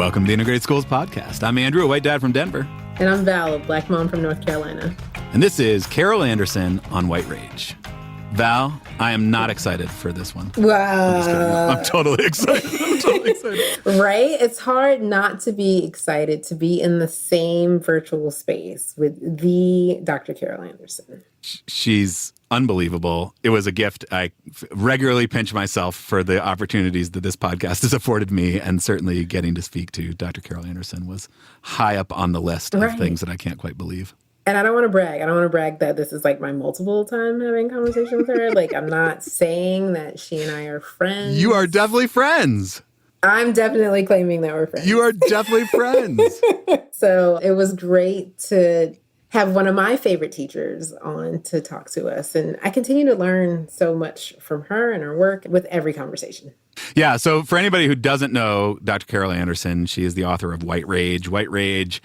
Welcome to the Integrated Schools Podcast. I'm Andrew, a white dad from Denver. And I'm Val, a black mom from North Carolina. And this is Carol Anderson on White Rage. Val, I am not excited for this one. Wow. I'm totally excited. Right? It's hard not to be excited to be in the same virtual space with the Dr. Carol Anderson. She's unbelievable. It was a gift. I regularly pinch myself for the opportunities that this podcast has afforded me, and certainly getting to speak to Dr. Carol Anderson was high up on the list of things that I can't quite believe. And I don't want to brag. I don't want to brag that this is like my multiple time having conversation with her. Like, I'm not saying that she and I are friends. You are definitely friends. I'm definitely claiming that we're friends. You are definitely friends. So it was great to have one of my favorite teachers on to talk to us. And I continue to learn so much from her and her work with every conversation. Yeah. So for anybody who doesn't know Dr. Carol Anderson, she is the author of White Rage. White Rage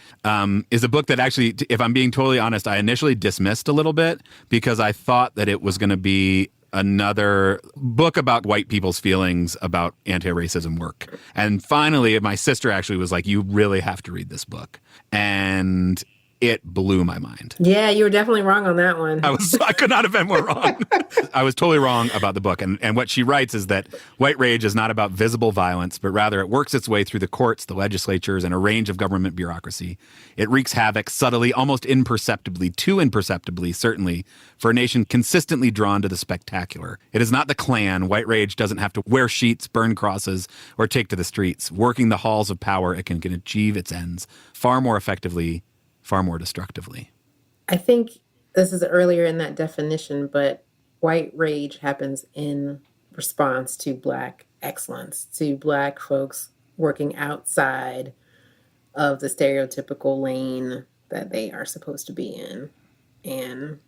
is a book that actually, if I'm being totally honest, I initially dismissed a little bit because I thought that it was going to be another book about white people's feelings about anti-racism work. And finally, my sister actually was like, you really have to read this book. And it blew my mind. Yeah, you were definitely wrong on that one. I could not have been more wrong. I was totally wrong about the book. And what she writes is that White Rage is not about visible violence, but rather it works its way through the courts, the legislatures, and a range of government bureaucracy. It wreaks havoc subtly, almost imperceptibly, too imperceptibly, certainly, for a nation consistently drawn to the spectacular. It is not the Klan. White Rage doesn't have to wear sheets, burn crosses, or take to the streets. Working the halls of power, it can achieve its ends far more effectively, far more destructively. I think this is earlier in that definition, but white rage happens in response to Black excellence, to Black folks working outside of the stereotypical lane that they are supposed to be in. And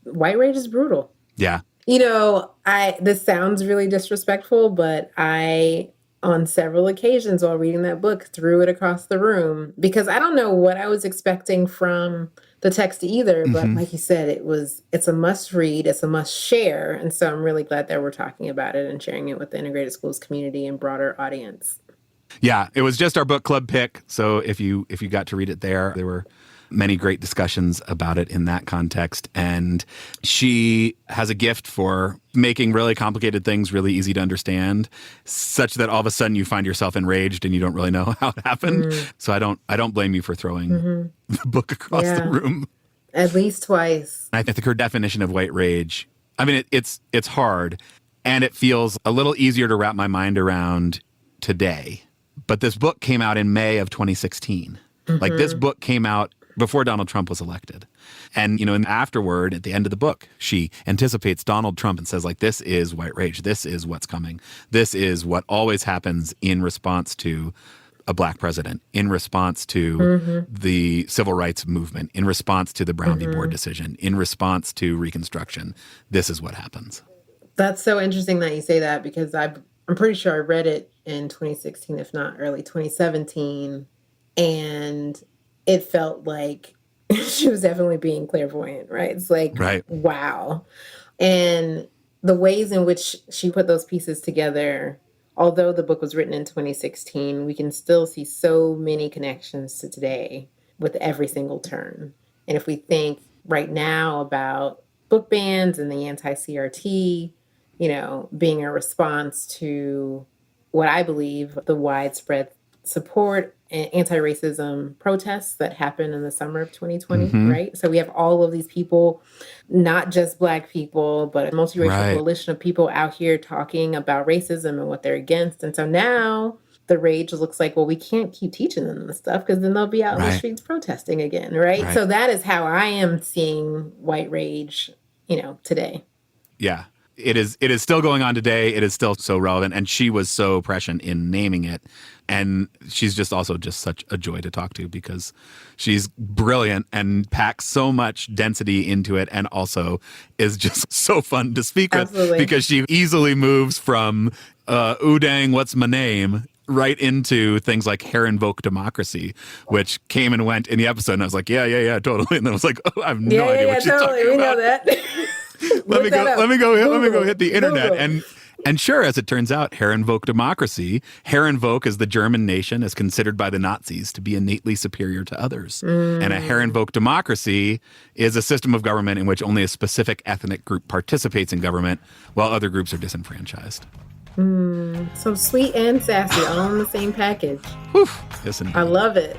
white rage is brutal. Yeah. You know, this sounds really disrespectful, but I, on several occasions while reading that book, threw it across the room because I don't know what I was expecting from the text either. But like you said, it's a must read. It's a must share. And so I'm really glad that we're talking about it and sharing it with the Integrated Schools community and broader audience. Yeah, it was just our book club pick. So if you got to read it there were many great discussions about it in that context. And she has a gift for making really complicated things really easy to understand, such that all of a sudden you find yourself enraged and you don't really know how it happened. So I don't blame you for throwing the book across the room. At least twice. I think her definition of white rage, I mean, it's hard and it feels a little easier to wrap my mind around today. But this book came out in May of 2016. Like, this book came out before Donald Trump was elected. And, and afterward, at the end of the book, she anticipates Donald Trump and says, like, this is white rage. This is what's coming. This is what always happens in response to a Black president, in response to the civil rights movement, in response to the Brown v. Board decision, in response to Reconstruction. This is what happens. That's so interesting that you say that because I'm pretty sure I read it in 2016, if not early 2017. And it felt like she was definitely being clairvoyant, right? It's like, wow. And the ways in which she put those pieces together, although the book was written in 2016, we can still see so many connections to today with every single turn. And if we think right now about book bans and the anti-CRT, being a response to what I believe the widespread support and anti-racism protests that happened in the summer of 2020, right? So we have all of these people, not just Black people, but a multiracial coalition of people out here talking about racism and what they're against. And so now the rage looks like, well, we can't keep teaching them this stuff because then they'll be out in the streets protesting again, right? So that is how I am seeing white rage, today. Yeah. It is still going on today. It is still so relevant. And she was so prescient in naming it. And she's just such a joy to talk to because she's brilliant and packs so much density into it and also is just so fun to speak with because she easily moves from, ooh dang, what's my name? Right into things like hair invoke democracy, which came and went in the episode. And I was like, yeah, totally. And then I was like, oh, I have no idea what she's talking about. We know that. Let me go hit the internet. And sure, as it turns out, Herrenvolk democracy, Herrenvolk as the German nation is considered by the Nazis to be innately superior to others. And a Herrenvolk democracy is a system of government in which only a specific ethnic group participates in government while other groups are disenfranchised. So sweet and sassy, all in the same package. Whew. Yes, indeed. I love it.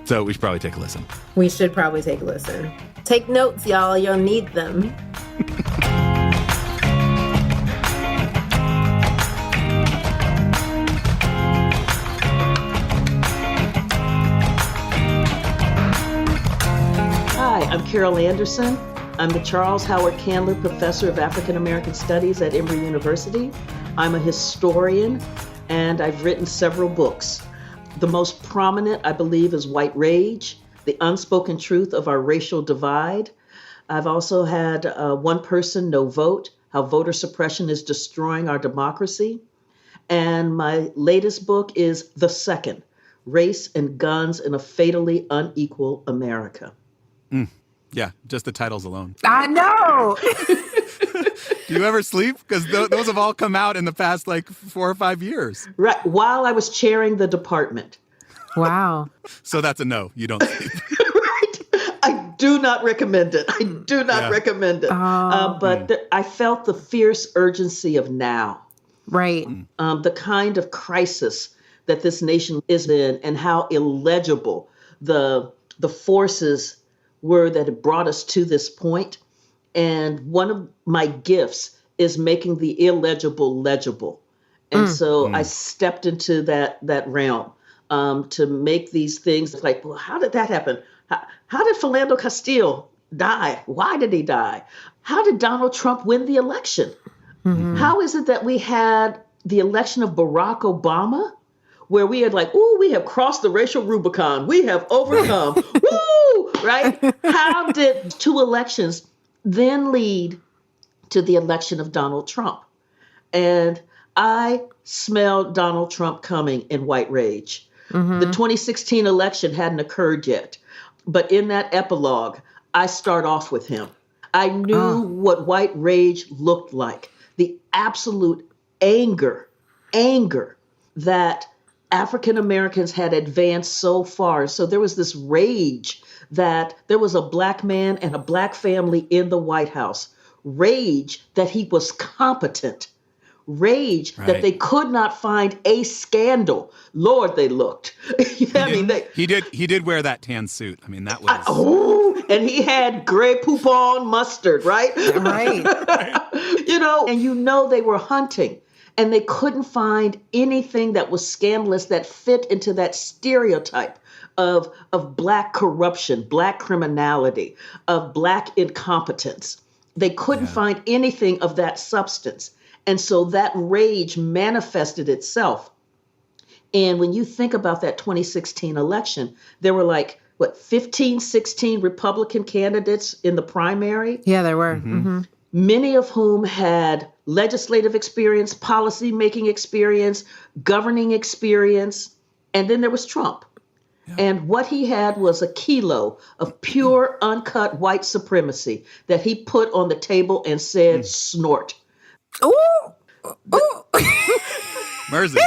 So we should probably take a listen. We should probably take a listen. Take notes, y'all. You'll need them. Hi, I'm Carol Anderson. I'm the Charles Howard Candler Professor of African American Studies at Emory University. I'm a historian, and I've written several books. The most prominent, I believe, is White Rage, The Unspoken Truth of Our Racial Divide. I've also had One Person, No Vote, How Voter Suppression is Destroying Our Democracy. And my latest book is The Second, Race and Guns in a Fatally Unequal America. Yeah, just the titles alone. I know. Do you ever sleep? Because those have all come out in the past, 4 or 5 years. Right, while I was chairing the department. Wow. So that's a no. You don't sleep. Right. I do not recommend it. I do not recommend it. But I felt the fierce urgency of now. Right. The kind of crisis that this nation is in and how illegible the forces were that had brought us to this point. And one of my gifts is making the illegible legible. And so I stepped into that realm to make these things like, well, how did that happen? How did Philando Castile die? Why did he die? How did Donald Trump win the election? How is it that we had the election of Barack Obama, where we had we have crossed the racial Rubicon. We have overcome. Woo! Right? How did 2 elections then lead to the election of Donald Trump? And I smelled Donald Trump coming in White Rage. The 2016 election hadn't occurred yet. But in that epilogue, I start off with him. I knew what White Rage looked like. The absolute anger that African Americans had advanced so far. So there was this rage that there was a Black man and a Black family in the White House. Rage that he was competent. Rage that they could not find a scandal. Lord, they looked. He did wear that tan suit. I mean, that was. And he had gray poupon mustard, right? Right. And they were hunting. And they couldn't find anything that was scandalous that fit into that stereotype of Black corruption, Black criminality, of Black incompetence. They couldn't find anything of that substance. And so that rage manifested itself. And when you think about that 2016 election, there were 15, 16 Republican candidates in the primary? Yeah, there were. Many of whom had legislative experience, policy-making experience, governing experience. And then there was Trump. Yeah. And what he had was a kilo of pure, uncut white supremacy that he put on the table and said, snort. Ooh! Mercy.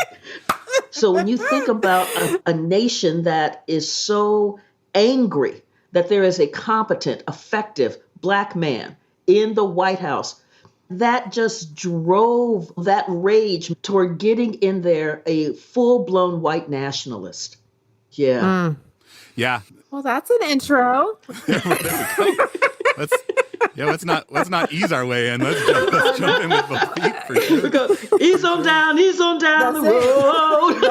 So when you think about a nation that is so angry that there is a competent, effective Black man in the White House, that just drove that rage toward getting in there a full-blown white nationalist. Yeah. Yeah. Well, that's an intro. Let's not ease our way in. Let's jump in with both feet for sure. We go, ease on down the road.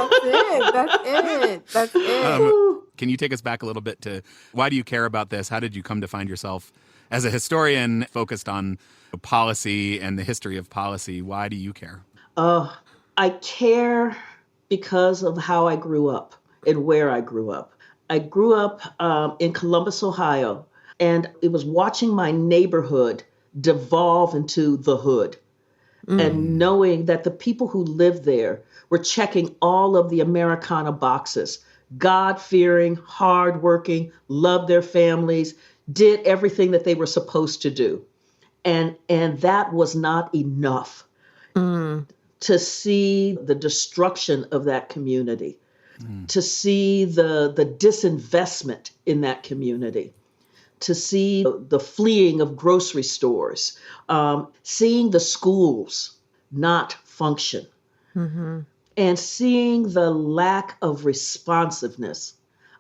That's it. Can you take us back a little bit to why do you care about this? How did you come to find yourself as a historian focused on policy and the history of policy? Why do you care? I care because of how I grew up and where I grew up. I grew up in Columbus, Ohio, and it was watching my neighborhood devolve into the hood and knowing that the people who lived there were checking all of the Americana boxes, God-fearing, hardworking, loved their families, did everything that they were supposed to do. And that was not enough. to see the destruction of that community, to see the disinvestment in that community, to see the fleeing of grocery stores, seeing the schools not function, and seeing the lack of responsiveness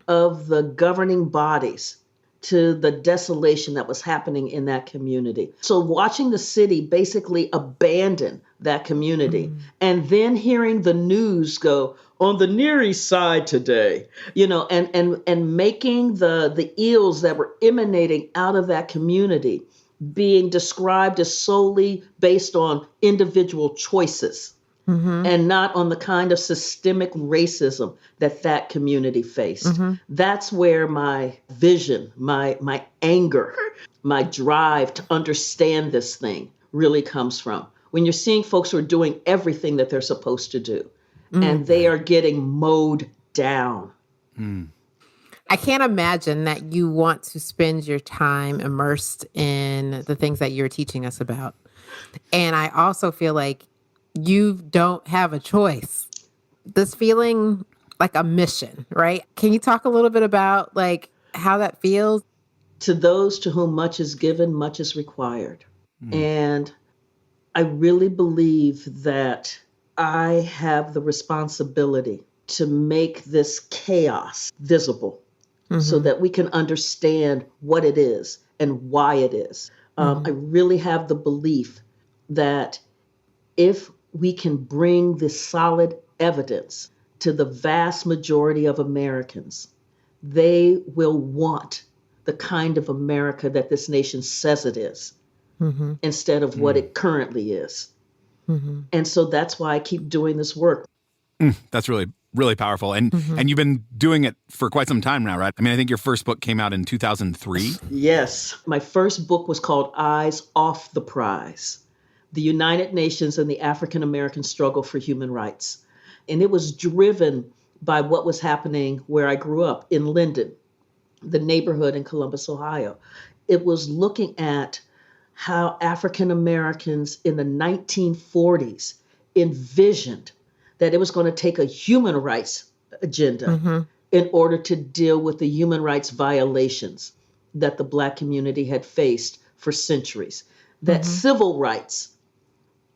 of the governing bodies to the desolation that was happening in that community. So watching the city basically abandon that community and then hearing the news go on the Near East Side today, and making the ills that were emanating out of that community being described as solely based on individual choices and not on the kind of systemic racism that community faced. That's where my vision, my anger, my drive to understand this thing really comes from. When you're seeing folks who are doing everything that they're supposed to do, and they are getting mowed down. I can't imagine that you want to spend your time immersed in the things that you're teaching us about. And I also feel like you don't have a choice. This feeling like a mission, right? Can you talk a little bit about like how that feels? To those to whom much is given, much is required. And I really believe that I have the responsibility to make this chaos visible so that we can understand what it is and why it is. I really have the belief that if we can bring this solid evidence to the vast majority of Americans, they will want the kind of America that this nation says it is instead of what it currently is. And so that's why I keep doing this work. That's really, really powerful. And you've been doing it for quite some time now, right? I mean, I think your first book came out in 2003. Yes. My first book was called Eyes Off the Prize: The United Nations and the African American Struggle for Human Rights. And it was driven by what was happening where I grew up in Linden, the neighborhood in Columbus, Ohio. It was looking at how African Americans in the 1940s envisioned that it was going to take a human rights agenda in order to deal with the human rights violations that the Black community had faced for centuries. That civil rights,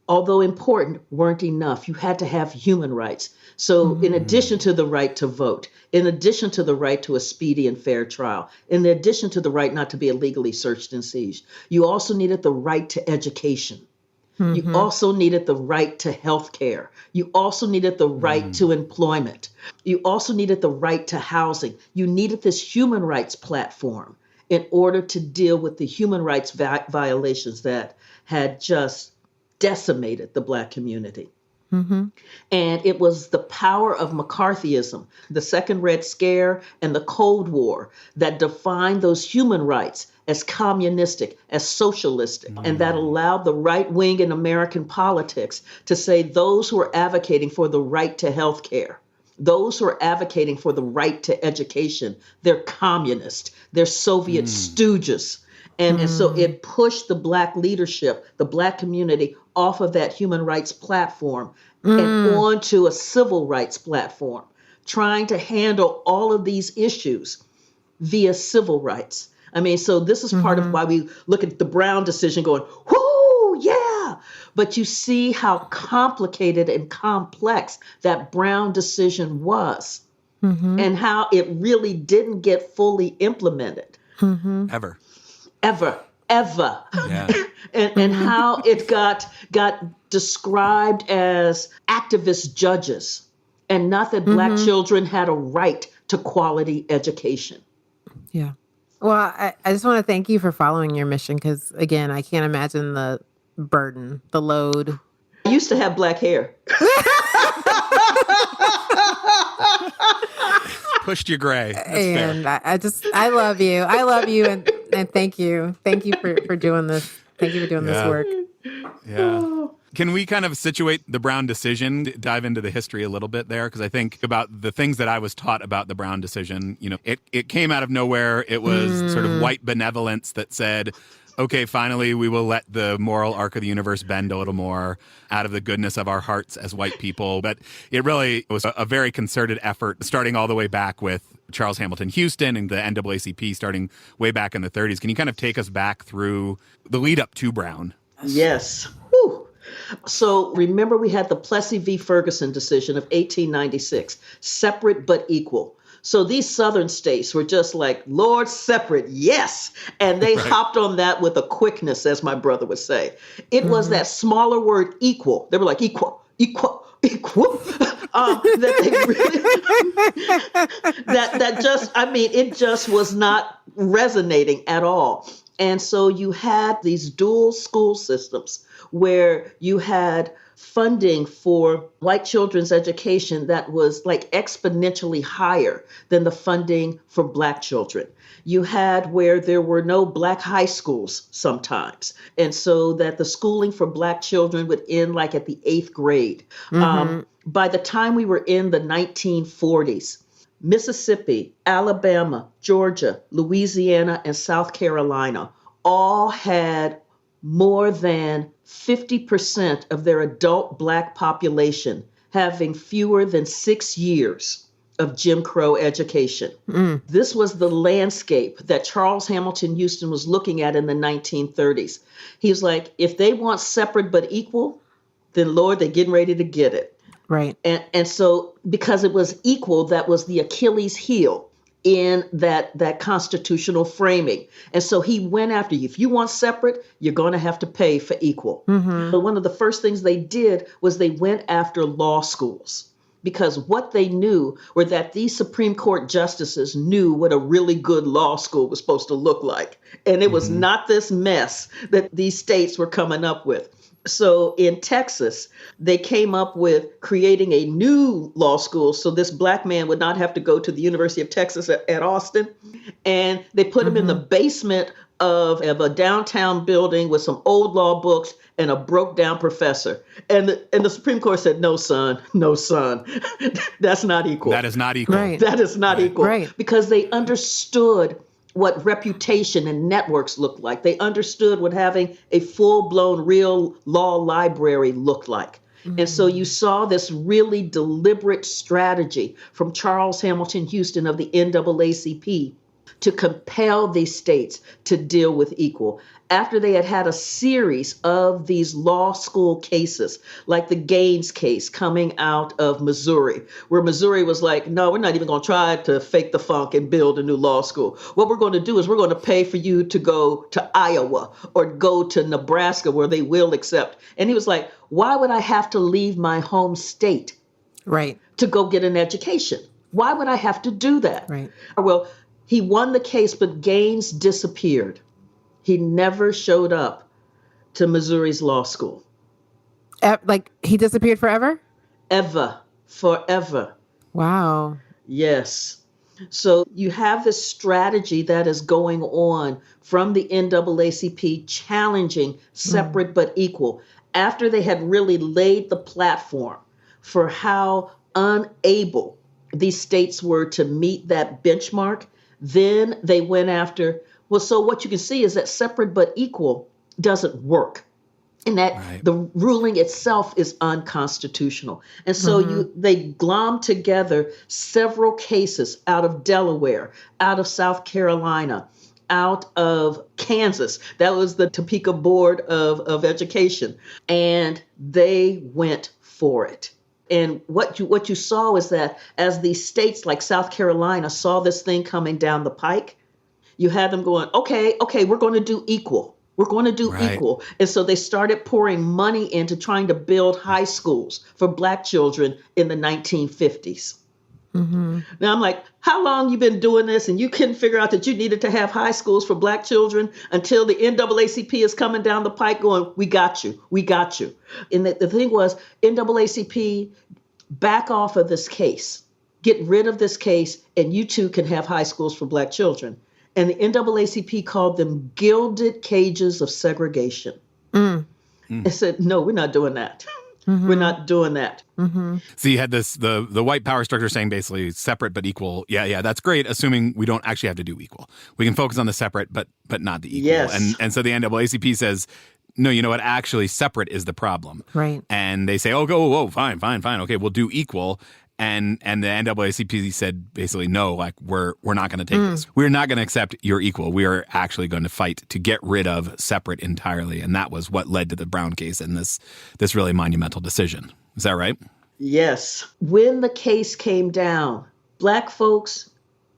although important, weren't enough. You had to have human rights. So in addition to the right to vote, in addition to the right to a speedy and fair trial, in addition to the right not to be illegally searched and seized, you also needed the right to education. You also needed the right to health care. You also needed the right to employment. You also needed the right to housing. You needed this human rights platform in order to deal with the human rights violations that had just decimated the Black community. And it was the power of McCarthyism, the Second Red Scare, and the Cold War that defined those human rights as communistic, as socialistic, and that allowed the right wing in American politics to say those who are advocating for the right to health care, those who are advocating for the right to education, they're communist, they're Soviet stooges. And so it pushed the Black leadership, the Black community, off of that human rights platform and onto a civil rights platform, trying to handle all of these issues via civil rights. I mean, so this is part of why we look at the Brown decision going, whoo, yeah. But you see how complicated and complex that Brown decision was and how it really didn't get fully implemented. Ever. Yeah. and how it got described as activist judges and not that Black children had a right to quality education. Yeah. Well, I just want to thank you for following your mission because, again, I can't imagine the burden, the load. I used to have black hair. Pushed you gray. That's and fair. I love you. I love you. And thank you. Thank you for doing this. Thank you for doing this work. Yeah. Can we kind of situate the Brown decision, dive into the history a little bit there? Because I think about the things that I was taught about the Brown decision. You know, it came out of nowhere. It was sort of white benevolence that said, Okay, finally, we will let the moral arc of the universe bend a little more out of the goodness of our hearts as white people. But it really was a very concerted effort, starting all the way back with Charles Hamilton Houston and the NAACP starting way back in the 30s. Can you kind of take us back through the lead up to Brown? Yes. Whew. So remember, we had the Plessy v. Ferguson decision of 1896, separate but equal. So these southern states were just like, Lord, separate, yes. And they hopped on that with a quickness, as my brother would say. It was that smaller word, equal. They were like, equal. That they really, that just, I mean, it just was not resonating at all. And so you had these dual school systems where you had funding for white children's education that was like exponentially higher than the funding for Black children. You had where there were no Black high schools sometimes. And so that the schooling for Black children would end like at the 8th grade. By the time we were in the 1940s, Mississippi, Alabama, Georgia, Louisiana, and South Carolina all had more than 50% of their adult Black population having fewer than 6 years of Jim Crow education. This was the landscape that Charles Hamilton Houston was looking at in the 1930s. He was like, if they want separate but equal, then Lord, they're getting ready to get it. Right. And so because it was equal, that was the Achilles heel in that constitutional framing. And so he went after you. If you want separate, you're going to have to pay for equal. But one of the first things they did was they went after law schools, because what they knew were that these Supreme Court justices knew what a really good law school was supposed to look like. And it was not this mess that these states were coming up with. So in Texas, they came up with creating a new law school so this Black man would not have to go to the University of Texas at Austin. And they put him in the basement of a downtown building with some old law books and a broke down professor. And the Supreme Court said, no, son, that's not equal. That is not equal. Right. That is not equal. Right. Because they understood what reputation and networks looked like. They understood what having a full-blown real law library looked like. And so you saw this really deliberate strategy from Charles Hamilton Houston of the NAACP to compel these states to deal with equal. After they had had a series of these law school cases, like the Gaines case coming out of Missouri, where Missouri was like, no, we're not even going to try to fake the funk and build a new law school. What we're going to do is we're going to pay for you to go to Iowa or go to Nebraska where they will accept. And he was like, why would I have to leave my home state to go get an education? Why would I have to do that? Right. Well, he won the case, but Gaines disappeared. He never showed up to Missouri's law school. Like he disappeared forever? Forever. Wow. Yes. So you have this strategy that is going on from the NAACP challenging separate but equal after they had really laid the platform for how unable these states were to meet that benchmark. Then they went after, well, so what you can see is that separate but equal doesn't work, and that the ruling itself is unconstitutional. And so they glommed together several cases out of Delaware, out of South Carolina, out of Kansas. That was the Topeka Board of Education. And they went for it. And what you saw is that as these states like South Carolina saw this thing coming down the pike, you had them going, okay, we're going to do equal. We're going to do equal. And so they started pouring money into trying to build high schools for Black children in the 1950s. Now I'm like, how long you been doing this and you couldn't figure out that you needed to have high schools for Black children until the NAACP is coming down the pike going, we got you. And the thing was, NAACP, back off of this case, get rid of this case, and you too can have high schools for Black children. And the NAACP called them gilded cages of segregation. It said, no, we're not doing that. We're not doing that. So you had this the white power structure saying basically separate but equal. Yeah, that's great. Assuming we don't actually have to do equal, we can focus on the separate but not the equal. Yes. And so the NAACP says, no, you know what? Actually, separate is the problem. Right. And they say, oh, go, fine. Okay, we'll do equal. And the NAACP said basically, no, like we're not going to take this. We're not going to accept your equal. We are actually going to fight to get rid of separate entirely. And that was what led to the Brown case and this really monumental decision. Is that right? Yes. When the case came down, Black folks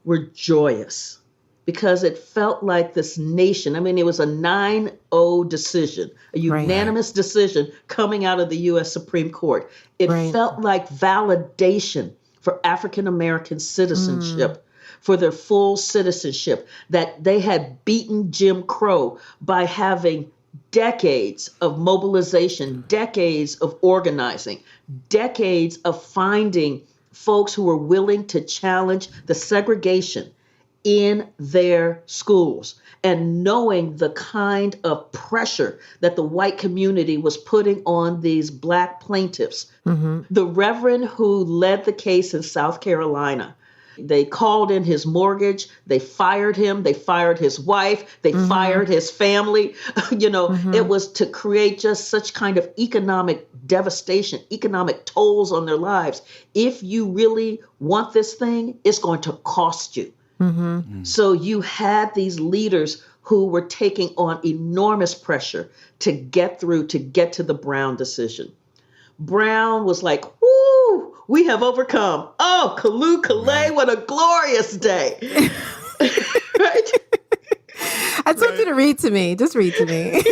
were joyous because it felt like this nation, I mean, it was a 9-0 decision, a unanimous decision coming out of the U.S. Supreme Court. It felt like validation for African American citizenship, for their full citizenship, that they had beaten Jim Crow by having decades of mobilization, decades of organizing, decades of finding folks who were willing to challenge the segregation in their schools, and knowing the kind of pressure that the white community was putting on these Black plaintiffs. The reverend who led the case in South Carolina, they called in his mortgage, they fired him, they fired his wife, they fired his family. It was to create just such kind of economic devastation, economic tolls on their lives. If you really want this thing, it's going to cost you. So you had these leaders who were taking on enormous pressure to get to the Brown decision. Brown was like, woo, we have overcome. Oh, Kalu Kalay, what a glorious day. Right? I told you to read to me. Just read to me.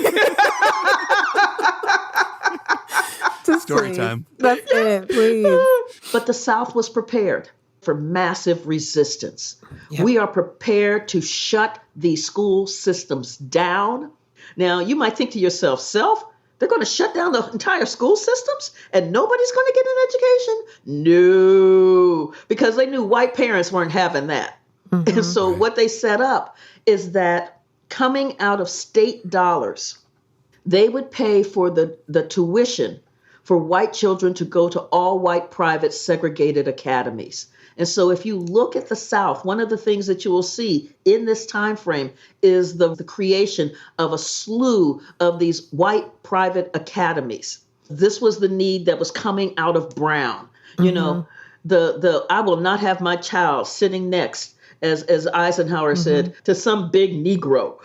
Just Story please. time. That's it, please. But the South was prepared for massive resistance. Yep. We are prepared to shut these school systems down. Now, you might think to yourself, they're going to shut down the entire school systems and nobody's going to get an education? No, because they knew white parents weren't having that. And so what they set up is that coming out of state dollars, they would pay for the tuition for white children to go to all white private segregated academies. And so if you look at the South, one of the things that you will see in this time frame is the creation of a slew of these white private academies. This was the need that was coming out of Brown. You know, the I will not have my child sitting next, as Eisenhower said, to some big Negro.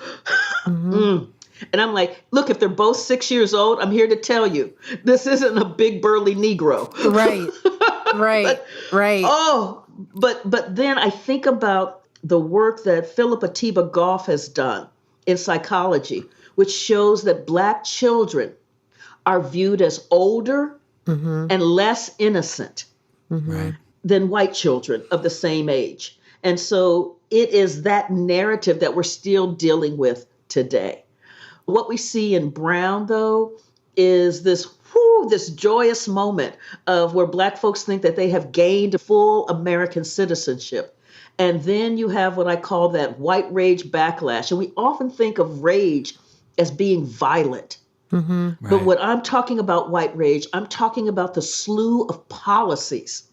And I'm like, look, if they're both 6 years old, I'm here to tell you, this isn't a big burly Negro. Right. Right. Oh, but then I think about the work that Philip Atiba Goff has done in psychology, which shows that Black children are viewed as older and less innocent than white children of the same age. And so it is that narrative that we're still dealing with today. What we see in Brown, though, is this joyous moment of where Black folks think that they have gained full American citizenship. And then you have what I call that white rage backlash. And we often think of rage as being violent. But what I'm talking about white rage, I'm talking about the slew of policies,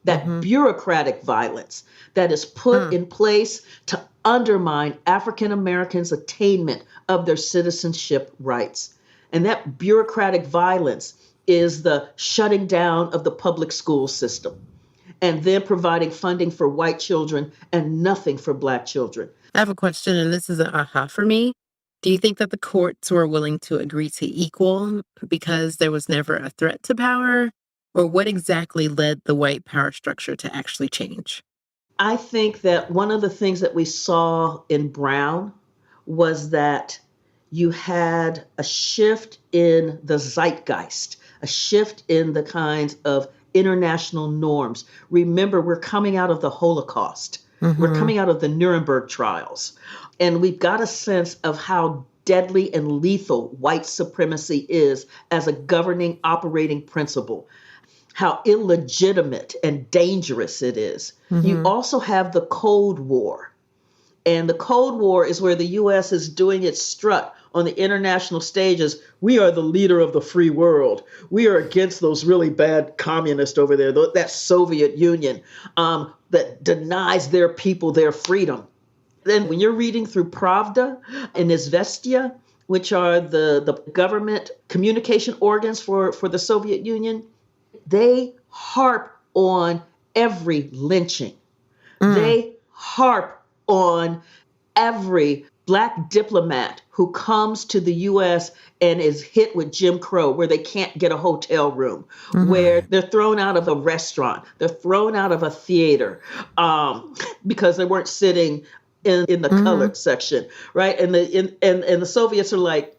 that bureaucratic violence that is put in place to undermine African Americans' attainment of their citizenship rights. And that bureaucratic violence is the shutting down of the public school system and then providing funding for white children and nothing for Black children. I have a question, and this is an aha for me. Do you think that the courts were willing to agree to equal because there was never a threat to power? Or what exactly led the white power structure to actually change? I think that one of the things that we saw in Brown was that you had a shift in the zeitgeist, a shift in the kinds of international norms. Remember, we're coming out of the Holocaust. We're coming out of the Nuremberg trials. And we've got a sense of how deadly and lethal white supremacy is as a governing operating principle, how illegitimate and dangerous it is. You also have the Cold War. And the Cold War is where the U.S. is doing its strut on the international stages, we are the leader of the free world. We are against those really bad communists over there, that Soviet Union that denies their people their freedom. Then when you're reading through Pravda and Izvestia, which are the government communication organs for the Soviet Union, they harp on every lynching. They harp on every Black diplomat who comes to the U.S. and is hit with Jim Crow, where they can't get a hotel room, where they're thrown out of a restaurant, they're thrown out of a theater because they weren't sitting in the colored section, right? And the Soviets are like,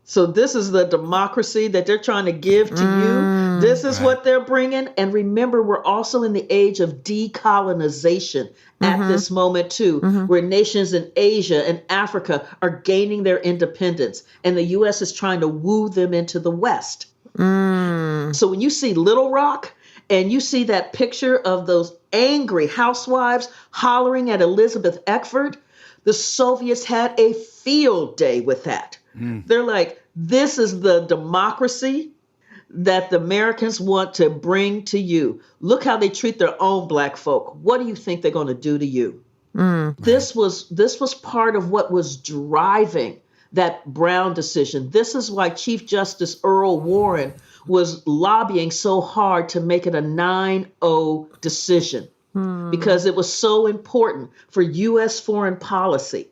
so this is the democracy that they're trying to give to you. This is what they're bringing. And remember, we're also in the age of decolonization at this moment too, where nations in Asia and Africa are gaining their independence, and the U.S. is trying to woo them into the West. So when you see Little Rock and you see that picture of those angry housewives hollering at Elizabeth Eckford, the Soviets had a field day with that. They're like, this is the democracy that the Americans want to bring to you. Look how they treat their own Black folk. What do you think they're going to do to you? This was part of what was driving that Brown decision. This is why Chief Justice Earl Warren was lobbying so hard to make it a 9-0 decision, because it was so important for U.S. foreign policy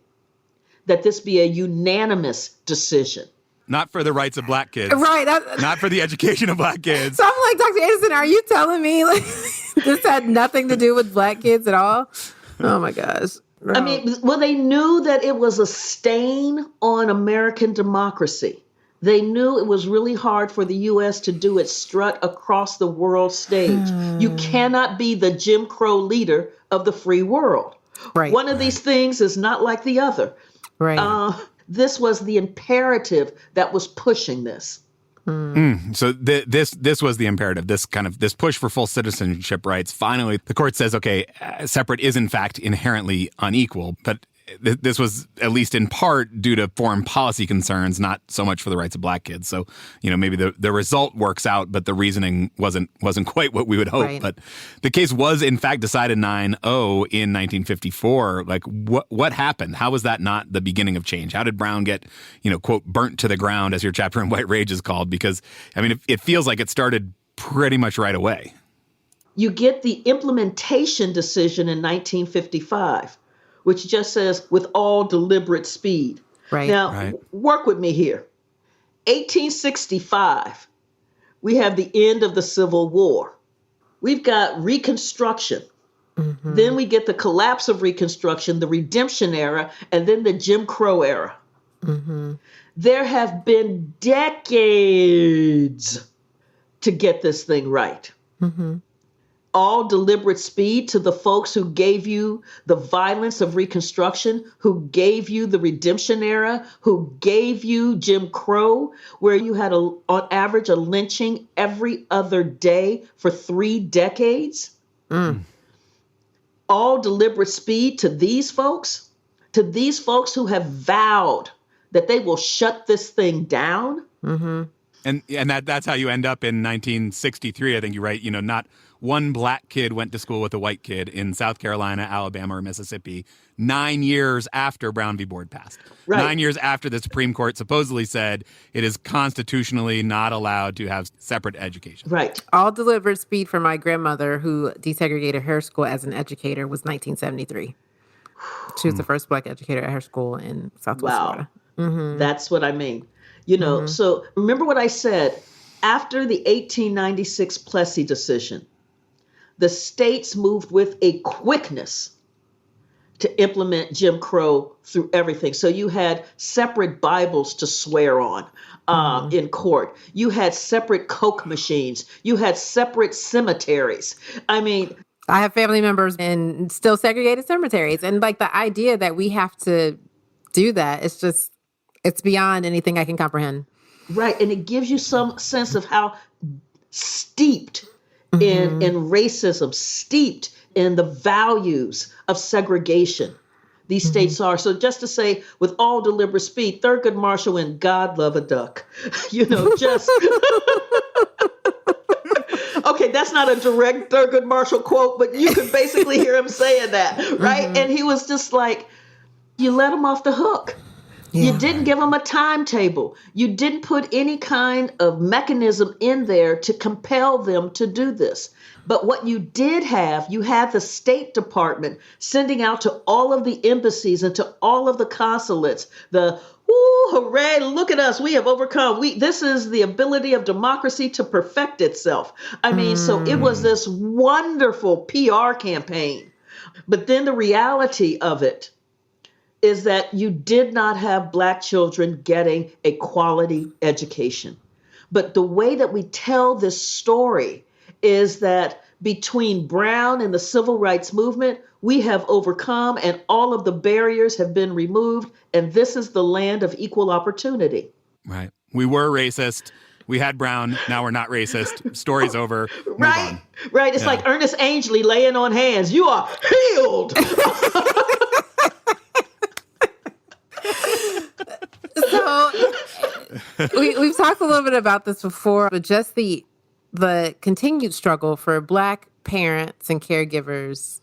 that this be a unanimous decision. Not for the rights of Black kids. Right. Not for the education of Black kids. So I'm like, Dr. Anderson, are you telling me like this had nothing to do with Black kids at all? Oh my gosh. No. I mean, well, they knew that it was a stain on American democracy. They knew it was really hard for the U.S. to do its strut across the world stage. You cannot be the Jim Crow leader of the free world. Right. One of these things is not like the other. Right. This was the imperative that was pushing this. So this was the imperative, this push for full citizenship rights. Finally, the court says, okay, separate is in fact inherently unequal, but this was at least in part due to foreign policy concerns, not so much for the rights of Black kids. So, maybe the result works out, but the reasoning wasn't quite what we would hope. Right. But the case was in fact decided 9-0 in 1954. Like what happened? How was that not the beginning of change? How did Brown get, quote, burnt to the ground, as your chapter in White Rage is called? Because I mean, it feels like it started pretty much right away. You get the implementation decision in 1955. Which just says, with all deliberate speed. Right. Now, work with me here. 1865, we have the end of the Civil War. We've got Reconstruction. Then we get the collapse of Reconstruction, the Redemption era, and then the Jim Crow era. There have been decades to get this thing right. All deliberate speed to the folks who gave you the violence of Reconstruction, who gave you the Redemption era, who gave you Jim Crow, where you had on average a lynching every other day for 3 decades. All deliberate speed to these folks who have vowed that they will shut this thing down. And that's how you end up in 1963. I think you're right. Not one Black kid went to school with a white kid in South Carolina, Alabama, or Mississippi 9 years after Brown v. Board passed. Right. 9 years after the Supreme Court supposedly said it is constitutionally not allowed to have separate education. Right. All deliberate speed for my grandmother, who desegregated her school as an educator, was 1973. She was the first Black educator at her school in Southwest Florida. That's what I mean. So remember what I said. After the 1896 Plessy decision, the states moved with a quickness to implement Jim Crow through everything. So you had separate Bibles to swear on in court. You had separate Coke machines. You had separate cemeteries. I mean, I have family members in still segregated cemeteries. And like the idea that we have to do that, it's beyond anything I can comprehend. Right. And it gives you some sense of how steeped in racism, steeped in the values of segregation these states are. So just to say, with all deliberate speed, Thurgood Marshall and God love a duck, just. Okay, that's not a direct Thurgood Marshall quote, but you could basically hear him saying that, right? Mm-hmm. And he was just like, you let him off the hook. Yeah. You didn't give them a timetable. You didn't put any kind of mechanism in there to compel them to do this. But what you did have, you had the State Department sending out to all of the embassies and to all of the consulates, woo, hooray, look at us, we have overcome. This is the ability of democracy to perfect itself. I mean, so it was this wonderful PR campaign. But then the reality of it is that you did not have Black children getting a quality education. But the way that we tell this story is that between Brown and the Civil Rights Movement, we have overcome and all of the barriers have been removed. And this is the land of equal opportunity. Right. We were racist. We had Brown. Now we're not racist. Story's over. Right. Right. It's like Ernest Angley laying on hands. You are healed. So we've talked a little bit about this before, but just the continued struggle for Black parents and caregivers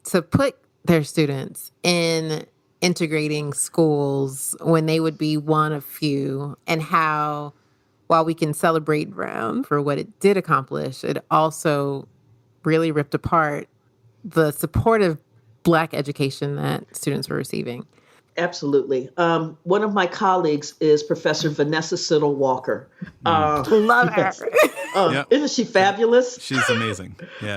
to put their students in integrating schools when they would be one of few, and how, while we can celebrate Brown for what it did accomplish, it also really ripped apart the supportive Black education that students were receiving. Absolutely. One of my colleagues is Professor Vanessa Siddle Walker. Love her. Isn't she fabulous? She's amazing. Yeah.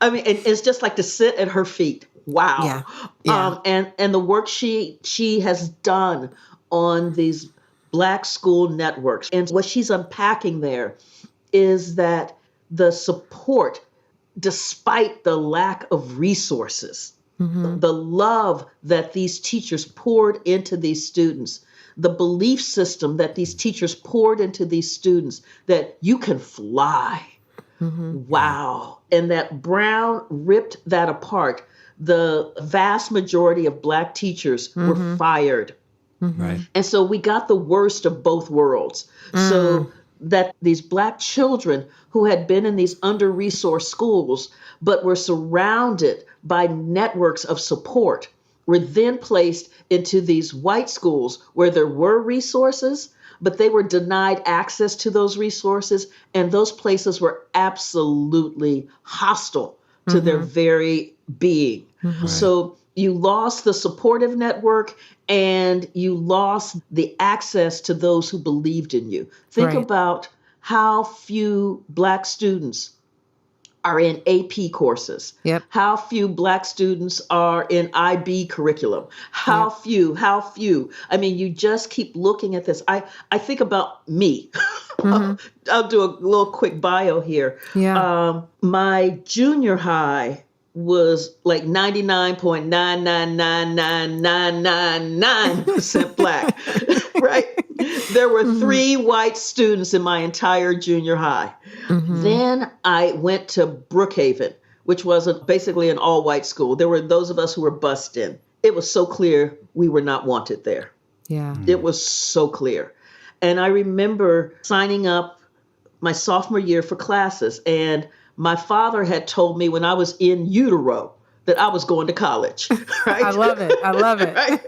I mean, it's just like to sit at her feet. Wow. Yeah. And the work she has done on these Black school networks, and what she's unpacking there is that the support, despite the lack of resources, the love that these teachers poured into these students, the belief system that these teachers poured into these students, that you can fly. Wow. And that Brown ripped that apart. The vast majority of Black teachers were fired. Right. And so we got the worst of both worlds. So that these Black children who had been in these under-resourced schools, but were surrounded by networks of support, were then placed into these white schools where there were resources, but they were denied access to those resources. And those places were absolutely hostile to their very being. Right. So you lost the supportive network and you lost the access to those who believed in you. Think about how few Black students are in AP courses. Yep. How few Black students are in IB curriculum. How few. I mean, you just keep looking at this. I think about me. I'll do a little quick bio here. Yeah. My junior high was like 99.9999999% Black, right? There were 3 white students in my entire junior high. Then I went to Brookhaven, which was basically an all-white school. There were those of us who were bussed in. It was so clear we were not wanted there. Yeah. It was so clear. And I remember signing up my sophomore year for classes, and my father had told me when I was in utero that I was going to college, right? I love it. right.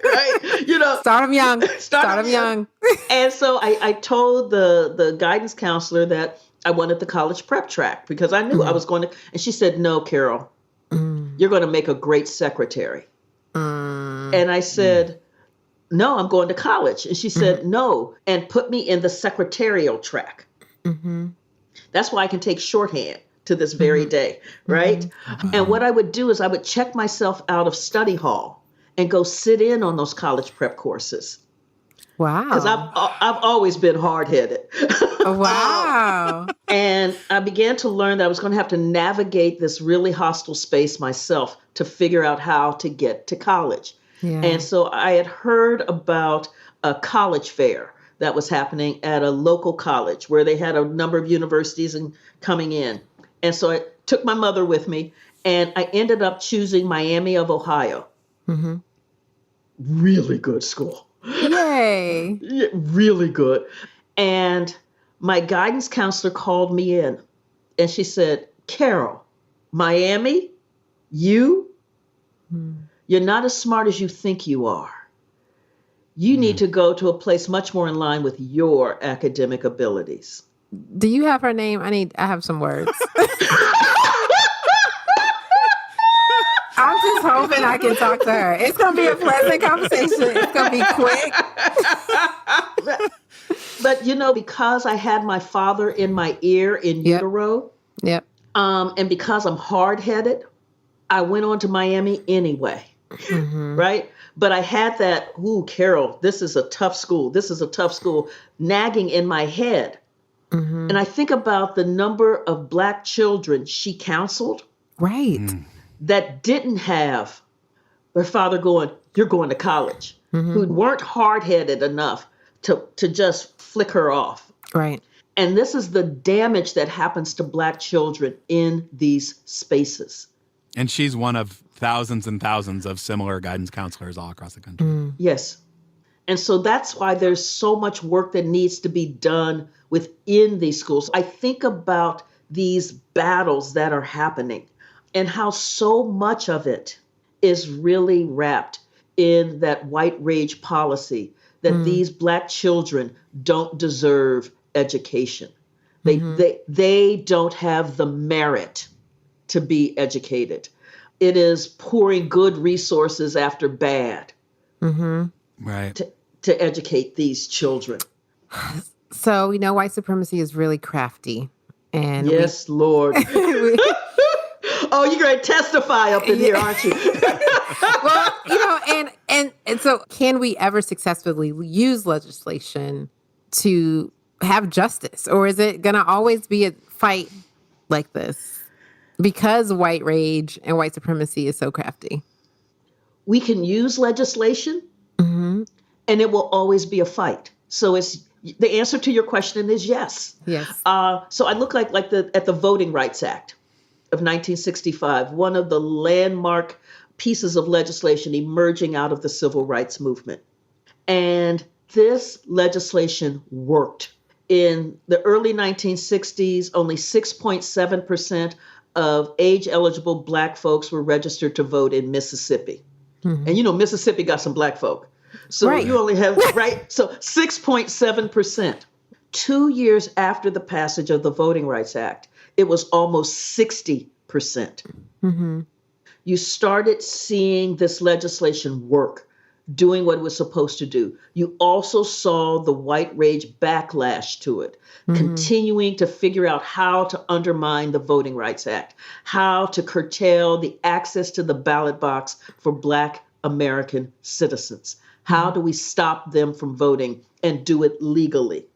You know, Start them young. Start them young. And so I told the guidance counselor that I wanted the college prep track because I knew I was going to. And she said, "No, Carol, you're going to make a great secretary." And I said, "No, I'm going to college." And she said, "No," and put me in the secretarial track. That's why I can take shorthand to this very day, right? And what I would do is I would check myself out of study hall and go sit in on those college prep courses. Wow. Because I've always been hard-headed. Wow. And I began to learn that I was going to have to navigate this really hostile space myself to figure out how to get to college. Yeah. And so I had heard about a college fair that was happening at a local college where they had a number of universities coming in. And so I took my mother with me, and I ended up choosing Miami of Ohio. really good school. Yay. Yeah, really good. And my guidance counselor called me in and she said, Carol, Miami, you're not as smart as you think you are. You need to go to a place much more in line with your academic abilities. Do you have her name? I have some words. I'm just hoping I can talk to her. It's going to be a pleasant conversation. It's going to be quick. But, because I had my father in my ear in utero, Yep. and because I'm hard-headed, I went on to Miami anyway, right? But I had that, Carol, this is a tough school. This is a tough school, nagging in my head. And I think about the number of Black children she counseled. Right. That didn't have their father going, you're going to college, who weren't hard-headed enough to just flick her off. Right. And this is the damage that happens to Black children in these spaces. And she's one of thousands and thousands of similar guidance counselors all across the country. Yes. And so that's why there's so much work that needs to be done within these schools. I think about these battles that are happening and how so much of it is really wrapped in that white rage policy that these Black children don't deserve education. They don't have the merit to be educated. It is pouring good resources after bad Right. to educate these children. So we know white supremacy is really crafty. And Yes, Lord. Oh, you're going to testify up in here, aren't you? well, and so can we ever successfully use legislation to have justice? Or is it going to always be a fight like this because white rage and white supremacy is so crafty? We can use legislation and it will always be a fight. So the answer to your question is yes. Yes. So I look at the Voting Rights Act of 1965, one of the landmark pieces of legislation emerging out of the civil rights movement. And this legislation worked. In the early 1960s, only 6.7% of age-eligible Black folks were registered to vote in Mississippi. And Mississippi got some Black folk. So you only have, so 6.7%. 2 years after the passage of the Voting Rights Act, it was almost 60%. You started seeing this legislation work, doing what it was supposed to do. You also saw the white rage backlash to it, continuing to figure out how to undermine the Voting Rights Act, how to curtail the access to the ballot box for Black American citizens. How do we stop them from voting and do it legally?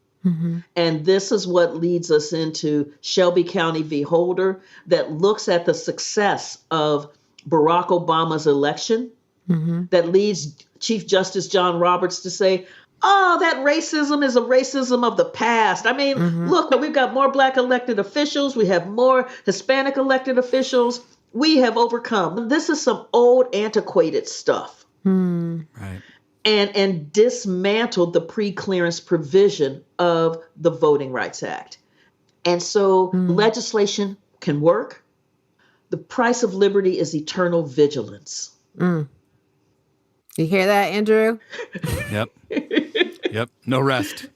And this is what leads us into Shelby County v. Holder, that looks at the success of Barack Obama's election, that leads Chief Justice John Roberts to say, oh, that racism is a racism of the past. I mean, look, we've got more Black elected officials. We have more Hispanic elected officials. We have overcome. This is some old, antiquated stuff. Right. And dismantled the pre-clearance provision of the Voting Rights Act. And so legislation can work. The price of liberty is eternal vigilance. You hear that, Andrew? Yep. No rest.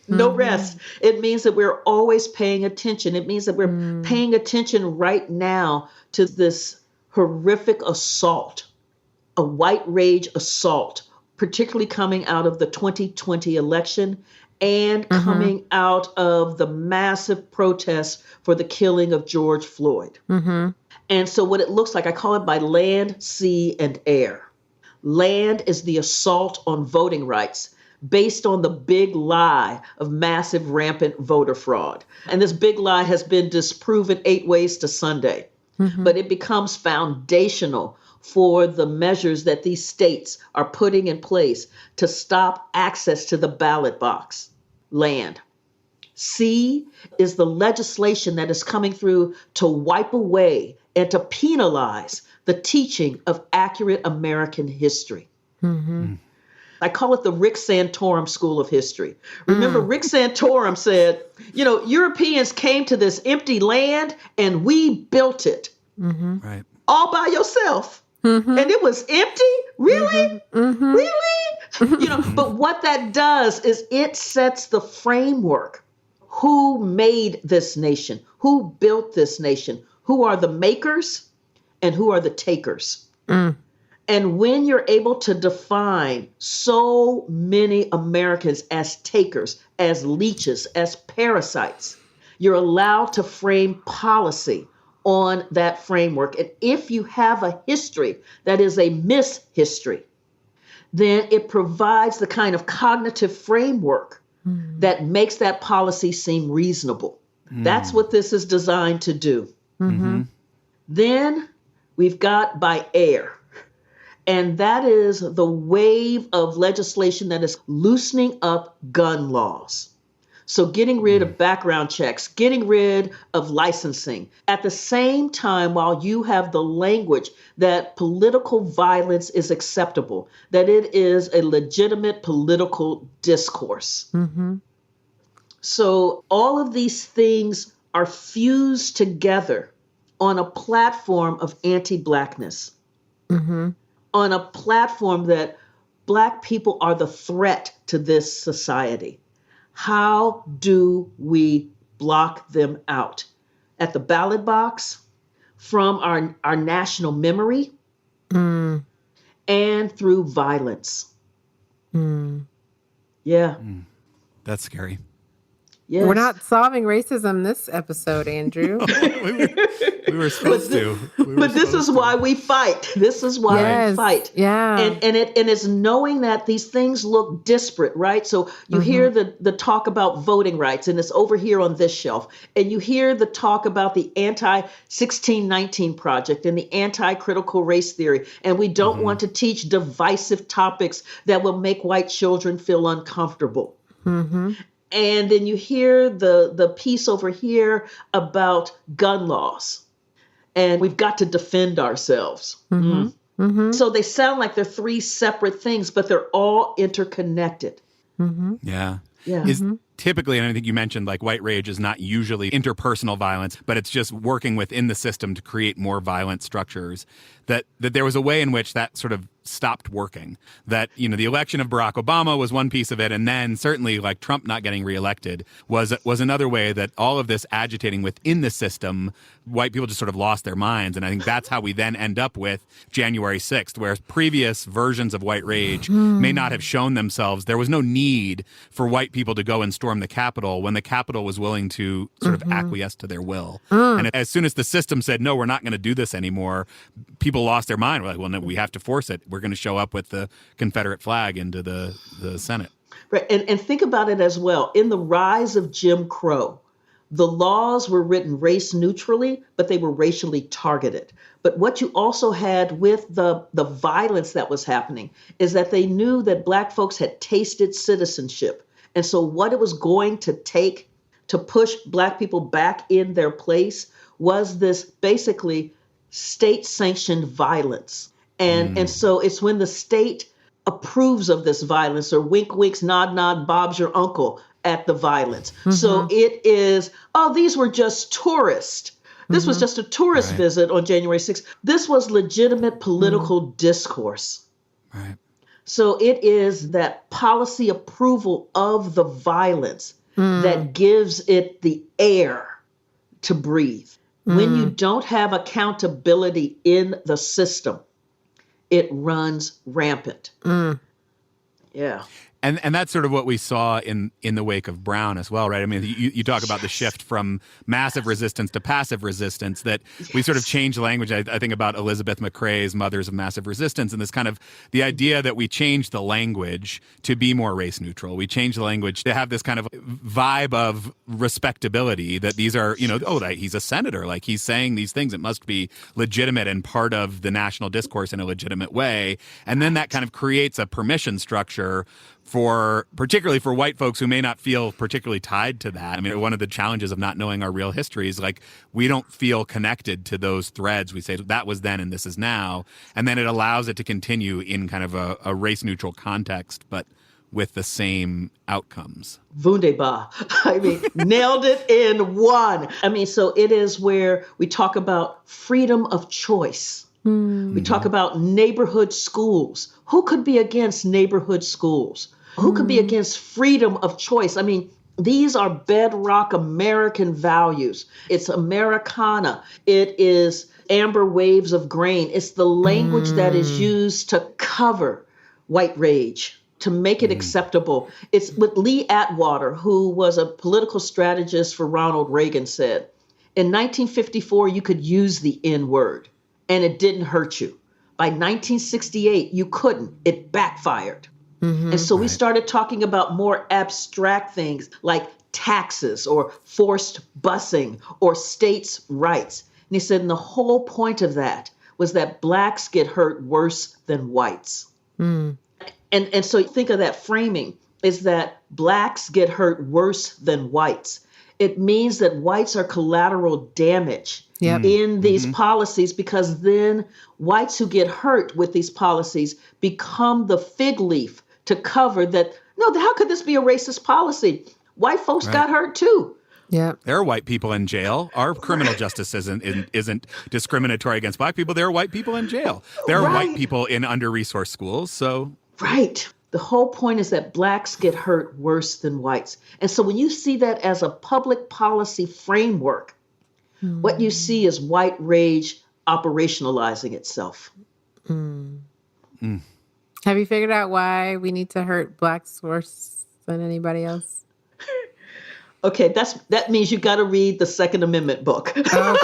No rest. It means that we're always paying attention. It means that we're paying attention right now to this horrific assault, a white rage assault, particularly coming out of the 2020 election and coming out of the massive protests for the killing of George Floyd. And so what it looks like, I call it by land, sea, and air. Land is the assault on voting rights based on the big lie of massive rampant voter fraud. And this big lie has been disproven 8 ways to Sunday, but it becomes foundational for the measures that these states are putting in place to stop access to the ballot box. Land. C is the legislation that is coming through to wipe away and to penalize the teaching of accurate American history. I call it the Rick Santorum School of History. Remember, Rick Santorum said, Europeans came to this empty land and we built it Right. all by yourself. And it was empty? Really? Really? But what that does is it sets the framework. Who made this nation? Who built this nation? Who are the makers and who are the takers? And when you're able to define so many Americans as takers, as leeches, as parasites, you're allowed to frame policy on that framework. And if you have a history that is a mishistory, then it provides the kind of cognitive framework that makes that policy seem reasonable. That's what this is designed to do. Then we've got by air. And that is the wave of legislation that is loosening up gun laws. So getting rid of background checks, getting rid of licensing. At the same time, while you have the language that political violence is acceptable, that it is a legitimate political discourse. So all of these things are fused together on a platform of anti-Blackness. On a platform that Black people are the threat to this society. How do we block them out? At the ballot box, from our national memory, and through violence. Yeah. That's scary. Yes. We're not solving racism this episode, Andrew. We were supposed to. But this is why we fight. This is why we fight. Yeah. And it's knowing that these things look disparate, right? So you hear the talk about voting rights, and it's over here on this shelf. And you hear the talk about the anti-1619 project and the anti-critical race theory. And we don't want to teach divisive topics that will make white children feel uncomfortable. And then you hear the piece over here about gun laws. And we've got to defend ourselves. So they sound like they're three separate things, but they're all interconnected. Yeah. Yeah. Is typically, and I think you mentioned, like, white rage is not usually interpersonal violence, but it's just working within the system to create more violent structures. That there was a way in which that sort of stopped working. That, the election of Barack Obama was one piece of it, and then certainly, like, Trump not getting reelected was another way that all of this agitating within the system, white people just sort of lost their minds. And I think that's how we then end up with January 6th, whereas previous versions of white rage may not have shown themselves. There was no need for white people to go and storm the Capitol when the Capitol was willing to sort of acquiesce to their will. And as soon as the system said, no, we're not going to do this anymore, people lost their mind. We're like, well, no, we have to force it. We're going to show up with the Confederate flag into the Senate. Right. And think about it as well. In the rise of Jim Crow, the laws were written race neutrally, but they were racially targeted. But what you also had with the violence that was happening is that they knew that Black folks had tasted citizenship. And so what it was going to take to push Black people back in their place was this basically state-sanctioned violence. And so it's when the state approves of this violence, or wink, winks, nod, nod, Bob's your uncle at the violence. So it is, these were just tourists. This was just a tourist visit on January 6th. This was legitimate political discourse. Right. So it is that policy approval of the violence that gives it the air to breathe. When you don't have accountability in the system, it runs rampant. Yeah. And that's sort of what we saw in the wake of Brown as well, right? I mean, you talk about the shift from massive resistance to passive resistance, that we sort of changed language. I think about Elizabeth McCrae's Mothers of Massive Resistance, and this kind of the idea that we changed the language to be more race neutral. We changed the language to have this kind of vibe of respectability, that these are, he's a senator, like he's saying these things. It must be legitimate and part of the national discourse in a legitimate way. And then that kind of creates a permission structure particularly for white folks who may not feel particularly tied to that. I mean, one of the challenges of not knowing our real history is like we don't feel connected to those threads. We say that was then and this is now. And then it allows it to continue in kind of a race neutral context, but with the same outcomes. Wunderbar. I mean, nailed it in one. I mean, so it is where we talk about freedom of choice. We talk about neighborhood schools. Who could be against neighborhood schools? Who could be against freedom of choice? I mean, these are bedrock American values. It's Americana. It is amber waves of grain. It's the language that is used to cover white rage, to make it acceptable. It's what Lee Atwater, who was a political strategist for Ronald Reagan, said. In 1954, you could use the N-word and it didn't hurt you. By 1968, you couldn't. It backfired. And so we started talking about more abstract things like taxes or forced busing or states' rights. And he said, and the whole point of that was that blacks get hurt worse than whites. And so think of that framing is that blacks get hurt worse than whites. It means that whites are collateral damage in these policies, because then whites who get hurt with these policies become the fig leaf to cover that. No, how could this be a racist policy? White folks got hurt too. Yeah, there are white people in jail. Our criminal justice isn't discriminatory against black people. There are white people in jail. There are white people in under-resourced schools. So the whole point is that blacks get hurt worse than whites. And so when you see that as a public policy framework, what you see is white rage operationalizing itself. Have you figured out why we need to hurt blacks worse than anybody else? Okay, that means you got to read the Second Amendment book. Okay. All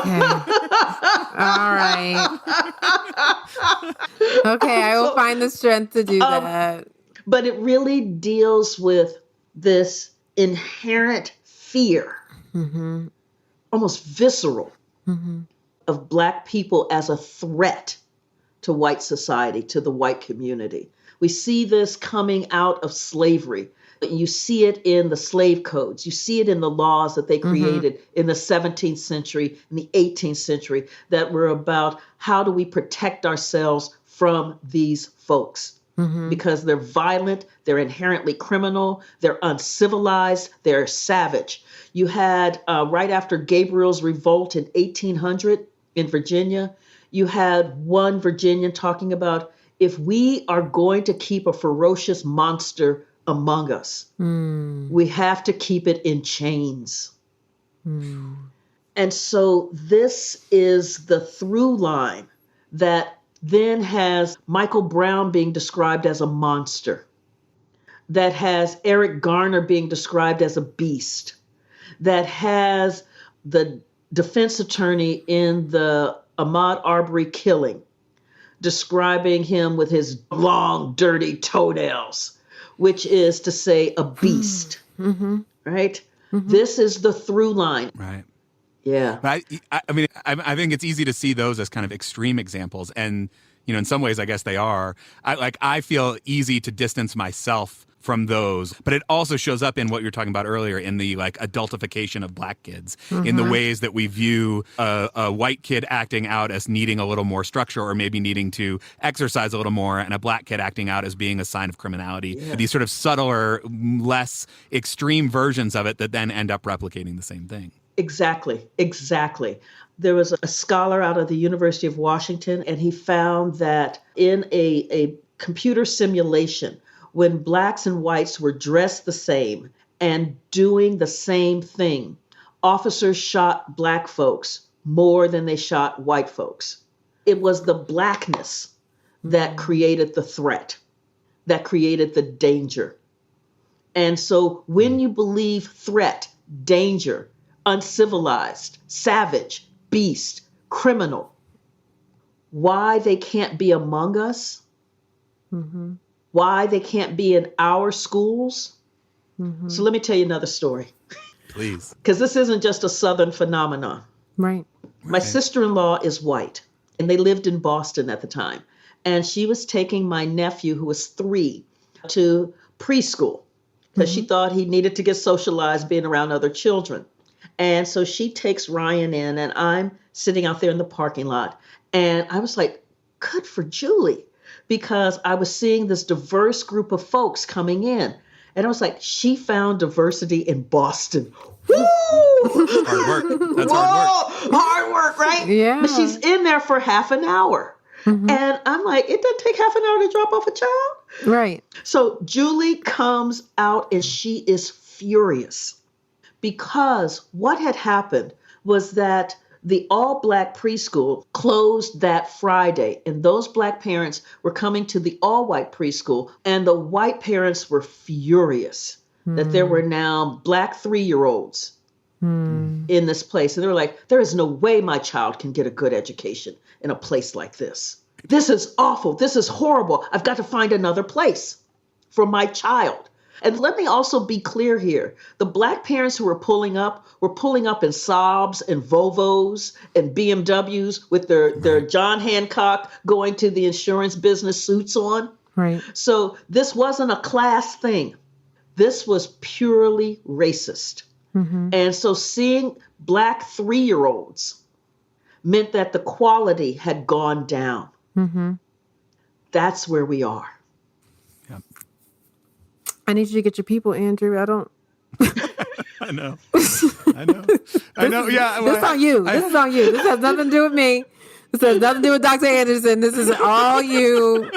right. Okay, I will find the strength to do that. But it really deals with this inherent fear, almost visceral, of black people as a threat to white society, to the white community. We see this coming out of slavery. You see it in the slave codes. You see it in the laws that they created in the 17th century and the 18th century that were about how do we protect ourselves from these folks. Because they're violent, they're inherently criminal, they're uncivilized, they're savage. You had, right after Gabriel's revolt in 1800 in Virginia, you had one Virginian talking about, if we are going to keep a ferocious monster among us, we have to keep it in chains. And so this is the through line that then has Michael Brown being described as a monster, that has Eric Garner being described as a beast, that has the defense attorney in the Ahmaud Arbery killing describing him with his long, dirty toenails, which is to say a beast, right? This is the through line. Right. Yeah. But I mean, I think it's easy to see those as kind of extreme examples. And, you know, in some ways, I guess they are. I feel easy to distance myself from those, but it also shows up in what you're talking about earlier in the like adultification of black kids, in the ways that we view a white kid acting out as needing a little more structure or maybe needing to exercise a little more, and a black kid acting out as being a sign of criminality. Yeah. These sort of subtler, less extreme versions of it that then end up replicating the same thing. Exactly. There was a scholar out of the University of Washington, and he found that in a computer simulation, when blacks and whites were dressed the same and doing the same thing, officers shot black folks more than they shot white folks. It was the blackness that created the threat, that created the danger. And so when you believe threat, danger, uncivilized, savage, beast, criminal, why they can't be among us, why they can't be in our schools. So let me tell you another story. Please. Because this isn't just a Southern phenomenon. Right. My sister-in-law is white, and they lived in Boston at the time. And she was taking my nephew, who was 3, to preschool because she thought he needed to get socialized being around other children. And so she takes Ryan in, and I'm sitting out there in the parking lot. And I was like, good for Julie, because I was seeing this diverse group of folks coming in. And I was like, she found diversity in Boston. Woo! Hard work. That's hard work. Hard work, right? Yeah. But she's in there for half an hour. And I'm like, it doesn't take half an hour to drop off a child. Right. So Julie comes out and she is furious because what had happened was that the all-Black preschool closed that Friday, and those Black parents were coming to the all-white preschool, and the white parents were furious that there were now Black 3-year-olds in this place. And they were like, there is no way my child can get a good education in a place like this. This is awful. This is horrible. I've got to find another place for my child. And let me also be clear here. The Black parents who were pulling up in Saabs and Volvos and BMWs with their John Hancock going to the insurance business suits on. Right. So this wasn't a class thing. This was purely racist. And so seeing Black 3-year-olds meant that the quality had gone down. That's where we are. Yeah. I need you to get your people, Andrew. I don't. I know. Yeah. This is on you. This is on you. This has nothing to do with me. This has nothing to do with Dr. Anderson. This is all you.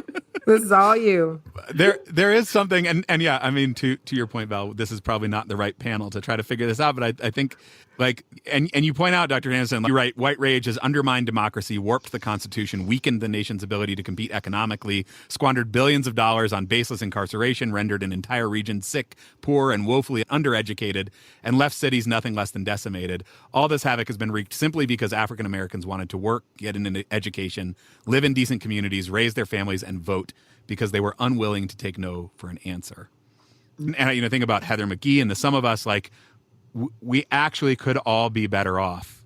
This is all you. There is something, and yeah, I mean, to your point, Val, this is probably not the right panel to try to figure this out, but I think, like, and you point out, Dr. Anderson, you're right, white rage has undermined democracy, warped the Constitution, weakened the nation's ability to compete economically, squandered billions of dollars on baseless incarceration, rendered an entire region sick, poor, and woefully undereducated, and left cities nothing less than decimated. All this havoc has been wreaked simply because African Americans wanted to work, get an education, live in decent communities, raise their families, and vote, because they were unwilling to take no for an answer. And think about Heather McGhee and the Some of Us, like, we actually could all be better off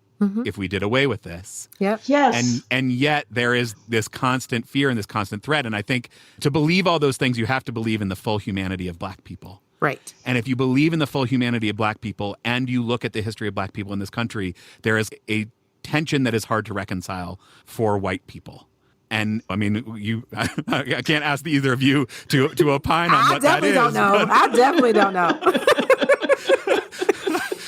if we did away with this. Yep. Yes. And yet there is this constant fear and this constant threat. And I think to believe all those things, you have to believe in the full humanity of Black people. Right. And if you believe in the full humanity of Black people and you look at the history of Black people in this country, there is a tension that is hard to reconcile for white people. And I mean, I can't ask either of you to opine on what that is. I definitely don't know.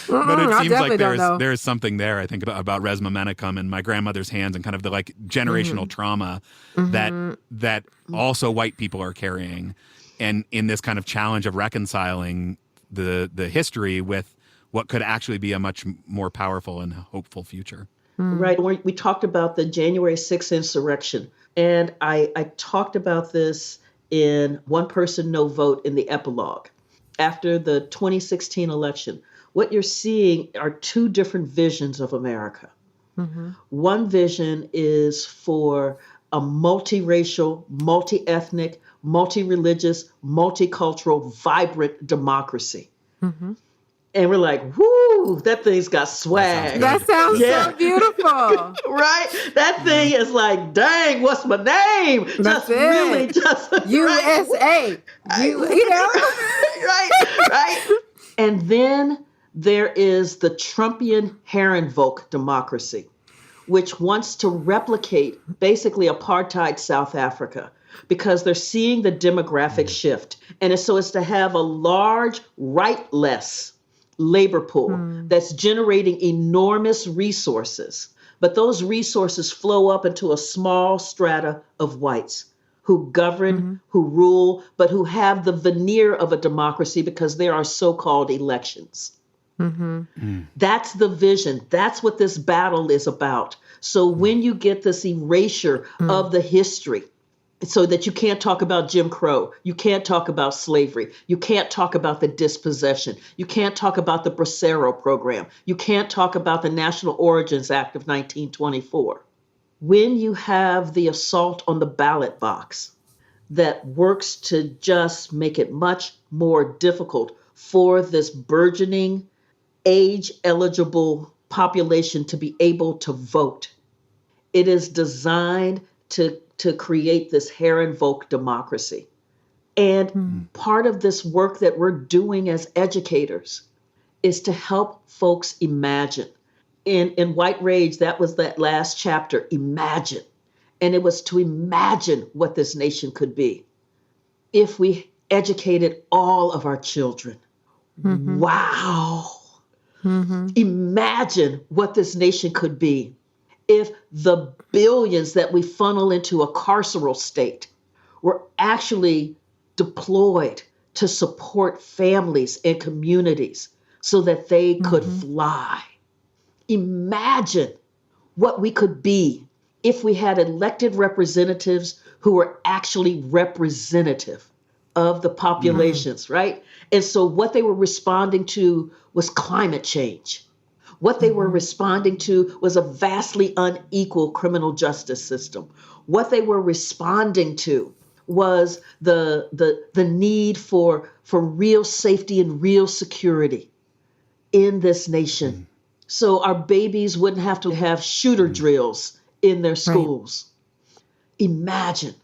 But it seems like there is something there, I think, about Resma Menachem and My Grandmother's Hands and kind of the like generational trauma that also white people are carrying, and in this kind of challenge of reconciling the history with what could actually be a much more powerful and hopeful future. Right. We talked about the January 6th insurrection, and I talked about this in One Person, No Vote in the epilogue. After the 2016 election, what you're seeing are two different visions of America. One vision is for a multiracial, multi-ethnic, multi-religious, multicultural, vibrant democracy. And we're like, whoo, that thing's got swag. That sounds so beautiful. Right? That thing is like, dang, what's my name? That's just USA. Right. And then there is the Trumpian Herrenvolk democracy, which wants to replicate basically apartheid South Africa, because they're seeing the demographic shift. And so it's to have a large rightless labor pool that's generating enormous resources. But those resources flow up into a small strata of whites who govern, who rule, but who have the veneer of a democracy because there are so-called elections. That's the vision. That's what this battle is about. So when you get this erasure of the history, so that you can't talk about Jim Crow, you can't talk about slavery, you can't talk about the dispossession, you can't talk about the Bracero program, you can't talk about the National Origins Act of 1924. When you have the assault on the ballot box that works to just make it much more difficult for this burgeoning, age-eligible population to be able to vote, it is designed to create this Herrenvolk democracy. And part of this work that we're doing as educators is to help folks imagine. In White Rage, that was that last chapter, imagine. And it was to imagine what this nation could be if we educated all of our children. Wow. Imagine what this nation could be if the billions that we funnel into a carceral state were actually deployed to support families and communities so that they could fly. Imagine what we could be if we had elected representatives who were actually representative of the populations, right? And so what they were responding to was climate change. What they were responding to was a vastly unequal criminal justice system. What they were responding to was the need for real safety and real security in this nation. So our babies wouldn't have to have shooter drills in their schools. Right. Imagine.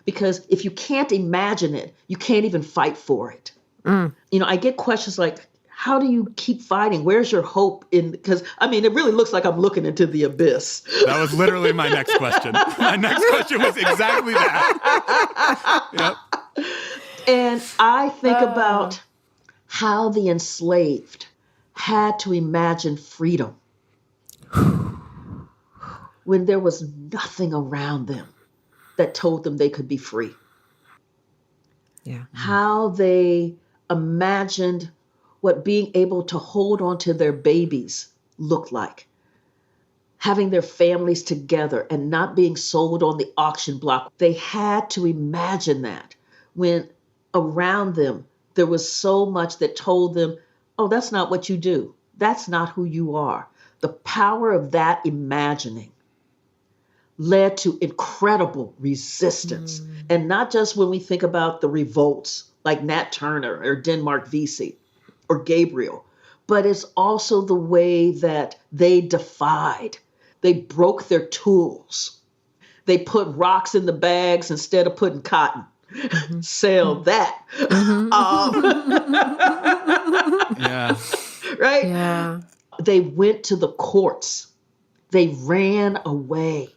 Because if you can't imagine it, you can't even fight for it. You know, I get questions like, how do you keep fighting? Where's your hope in? Because, I mean, it really looks like I'm looking into the abyss. That was literally my next question. My next question was exactly that. Yep. And I think about how the enslaved had to imagine freedom when there was nothing around them that told them they could be free. Yeah. How they imagined what being able to hold on to their babies looked like. Having their families together and not being sold on the auction block. They had to imagine that when around them there was so much that told them, oh, that's not what you do. That's not who you are. The power of that imagining led to incredible resistance. And not just when we think about the revolts like Nat Turner or Denmark Vesey or Gabriel, but it's also the way that they defied. They broke their tools. They put rocks in the bags instead of putting cotton. Sell that. Yeah. Right? Yeah. They went to the courts. They ran away.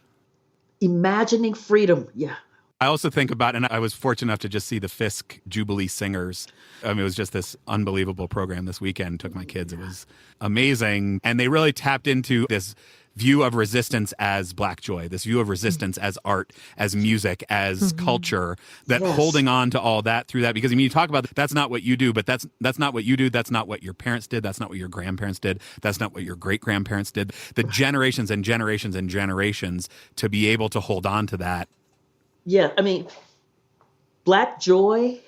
Imagining freedom. Yeah. I also think about, and I was fortunate enough to just see the Fisk Jubilee Singers. I mean, it was just this unbelievable program this weekend. Took my kids. It was amazing. And they really tapped into this view of resistance as Black joy, this view of resistance as art, as music, as culture, that holding on to all that through that. Because I mean, you talk about that's not what you do, but that's not what you do. That's not what your parents did. That's not what your grandparents did. That's not what your great-grandparents did. The generations and generations and generations to be able to hold on to that. Yeah, I mean, Black joy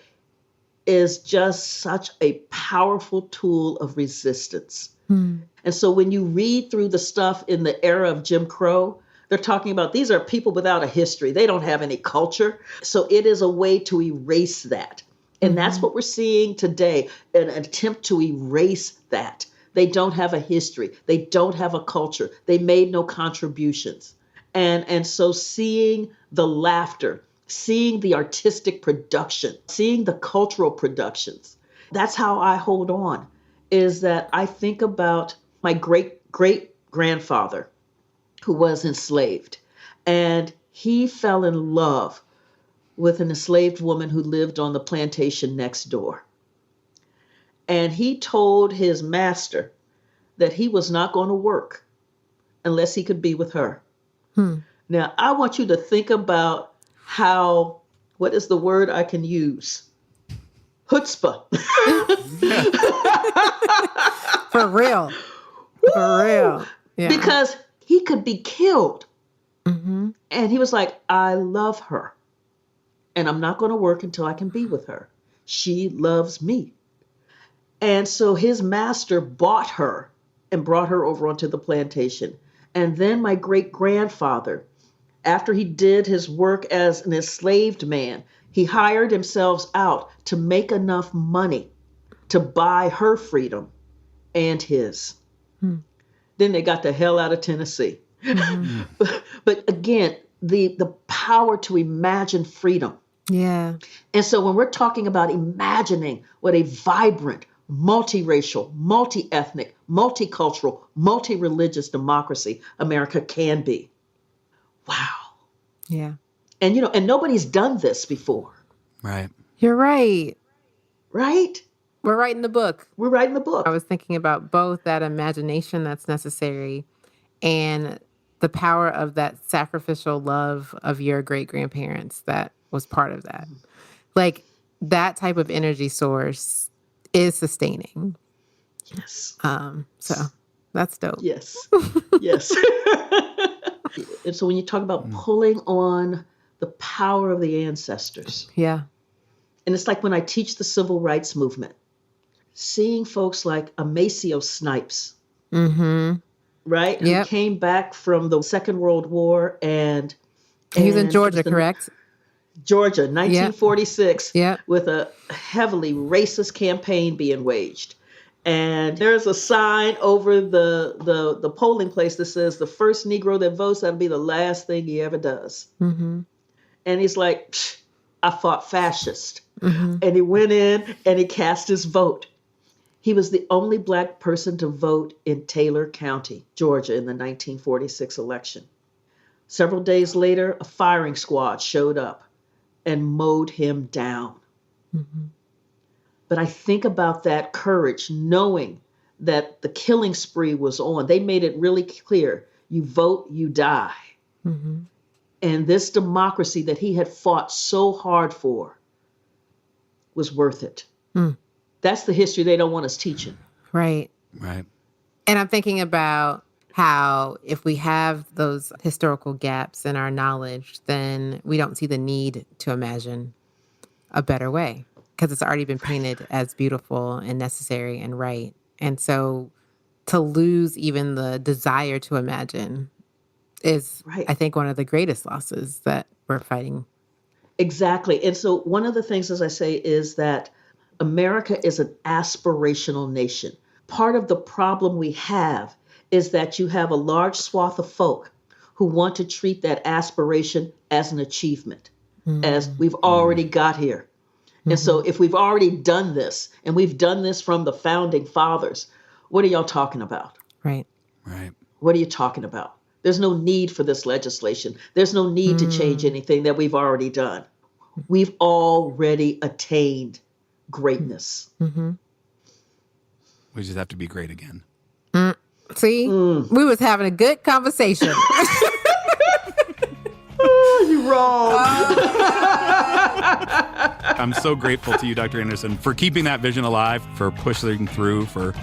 is just such a powerful tool of resistance. And so when you read through the stuff in the era of Jim Crow, they're talking about these are people without a history. They don't have any culture. So it is a way to erase that. And that's what we're seeing today, an attempt to erase that. They don't have a history. They don't have a culture. They made no contributions. And so seeing the laughter, seeing the artistic production, seeing the cultural productions, that's how I hold on, is that I think about my great-great-grandfather who was enslaved. And he fell in love with an enslaved woman who lived on the plantation next door. And he told his master that he was not going to work unless he could be with her. Now, I want you to think about how, what is the word I can use? Chutzpah. For real. For real. Yeah. Because he could be killed. And he was like, I love her. And I'm not going to work until I can be with her. She loves me. And so his master bought her and brought her over onto the plantation. And then my great-grandfather, after he did his work as an enslaved man, he hired himself out to make enough money to buy her freedom and his. Then they got the hell out of Tennessee. But again, the power to imagine freedom. Yeah. And so when we're talking about imagining what a vibrant, multiracial, multi-ethnic, multicultural, multi-religious democracy America can be. Wow. Yeah. And and nobody's done this before, Right. You're right. right? We're writing the book. We're writing the I book. was thinking about both that imagination that's necessary and the power of that sacrificial love of your great grandparents that was part of that. Like that type of energy source is sustaining. Yes. So that's dope. Yes. Yes. And so when you talk about pulling on the power of the ancestors, Yeah. and it's like when I teach the civil rights movement, seeing folks like Amasio Snipes, Mm-hmm. right? Yep. Who came back from the Second World War and He was in it Georgia, was the- correct? Georgia, 1946, Yep. with a heavily racist campaign being waged. And there's a sign over the polling place that says the first Negro that votes, that'll be the last thing he ever does. Mm-hmm. And he's like, "Psh, I fought fascist." Mm-hmm. And he went in and he cast his vote. He was the only Black person to vote in Taylor County, Georgia, in the 1946 election. Several days later, a firing squad showed up and mowed him down. Mm-hmm. But I think about that courage, knowing that the killing spree was on. They made it really clear, you vote, you die. Mm-hmm. And this democracy that he had fought so hard for was worth it. Mm. That's the history they don't want us teaching. Right. Right. And I'm thinking about how if we have those historical gaps in our knowledge, then we don't see the need to imagine a better way because it's already been painted as beautiful and necessary and right. And so to lose even the desire to imagine is, Right. I think, one of the greatest losses that we're fighting. Exactly. And so one of the things, as I say, is that America is an aspirational nation. Part of the problem we have is that you have a large swath of folk who want to treat that aspiration as an achievement, as we've already got here. And so if we've already done this, and we've done this from the founding fathers, what are y'all talking about? Right. Right. What are you talking about? There's no need for this legislation. There's no need to change anything that we've already done. We've already attained greatness. Mm-hmm. We just have to be great again. See, we was having a good conversation. You're wrong. I'm so grateful to you, Dr. Anderson, for keeping that vision alive, for pushing through, for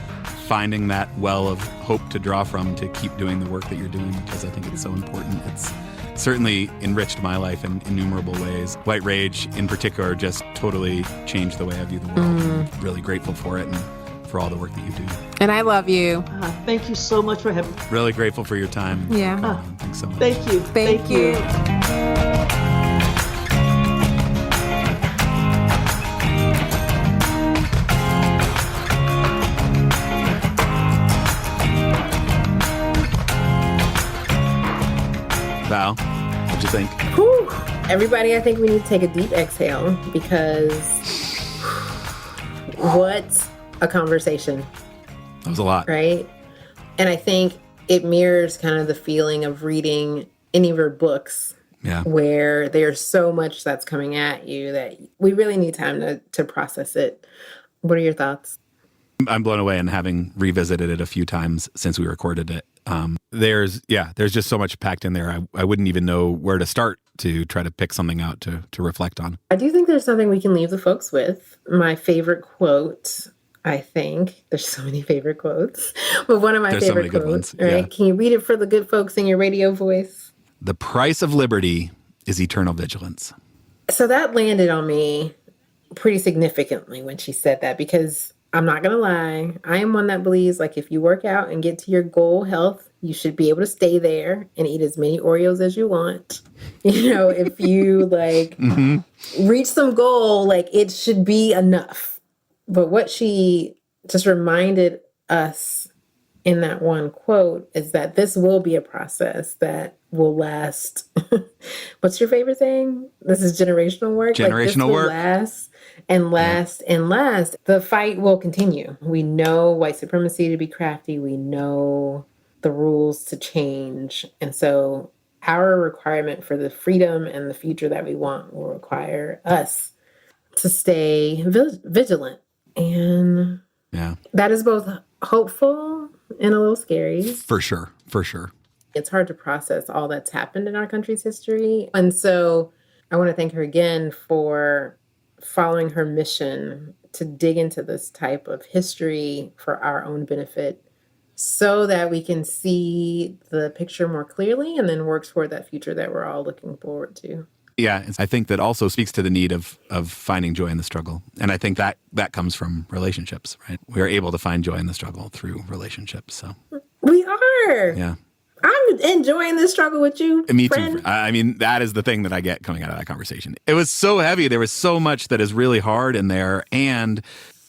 finding that well of hope to draw from to keep doing the work that you're doing, because I think it's so important. It's certainly enriched my life in innumerable ways. White Rage, in particular, just totally changed the way I view the world. I'm really grateful for it and for all the work that you do. And I love you. Thank you so much for having me. Really grateful for your time. Yeah. Thanks so much. Thank you. Thank you. Val, what'd you think? Whew. Everybody, I think we need to take a deep exhale because what a conversation, That was a lot. right? And I think it mirrors kind of the feeling of reading any of her books Yeah. where there's so much that's coming at you that we really need time to process it. What are your thoughts? I'm blown away, and having revisited it a few times since we recorded it. There's just so much packed in there. I wouldn't even know where to start to try to pick something out to reflect on. I do think there's something we can leave the folks with. My favorite quote, I think, there's so many favorite quotes, but one of my There's so favorite many good quotes, ones, right? yeah. Can you read it for the good folks in your radio voice? The price of liberty is eternal vigilance. So that landed on me pretty significantly when she said that, because I'm not going to lie. I am one that believes, like, if you work out and get to your goal health, you should be able to stay there and eat as many Oreos as you want. You know, if you like reach some goal, like, it should be enough. But what she just reminded us in that one quote is that this will be a process that will last. What's your favorite saying? This is generational work. Generational this will work. Last and last and last. The fight will continue. We know white supremacy to be crafty. We know the rules to change. And so our requirement for the freedom and the future that we want will require us to stay vigilant. And that is both hopeful and a little scary. For sure. For sure. It's hard to process all that's happened in our country's history. And so I want to thank her again for following her mission to dig into this type of history for our own benefit so that we can see the picture more clearly and then work toward that future that we're all looking forward to. Yeah, I think that also speaks to the need of finding joy in the struggle. And I think that comes from relationships, right? We are able to find joy in the struggle through relationships. So we are. Yeah. I'm enjoying this struggle with you. Me friend. too. I mean, that is the thing that I get coming out of that conversation. It was so heavy. There was so much that is really hard in there. And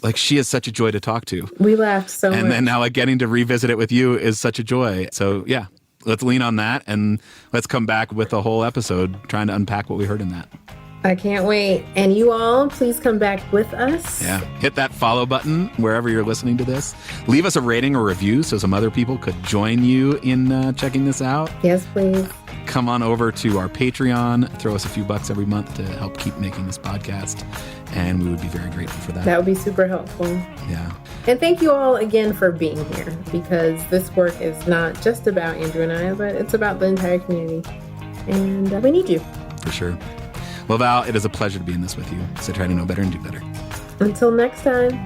like, she is such a joy to talk to. We laughed so much. And then now like getting to revisit it with you is such a joy. So yeah, let's lean on that and let's come back with a whole episode trying to unpack what we heard in that. I can't wait. And you all, please come back with us. Yeah. Hit that follow button wherever you're listening to this. Leave us a rating or review so some other people could join you in checking this out. Yes, please. Come on over to our Patreon. Throw us a few bucks every month to help keep making this podcast. And we would be very grateful for that. That would be super helpful. Yeah. And thank you all again for being here, because this work is not just about Andrew and I, but it's about the entire community. And we need you. For sure. Well, Val, it is a pleasure to be in this with you. So try to know better and do better. Until next time.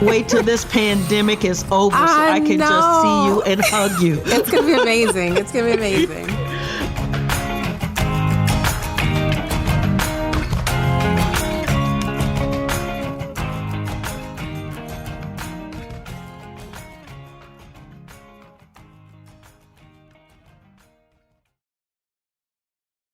Wait till this pandemic is over so I can just see you and hug you. It's going to be amazing. It's going to be amazing.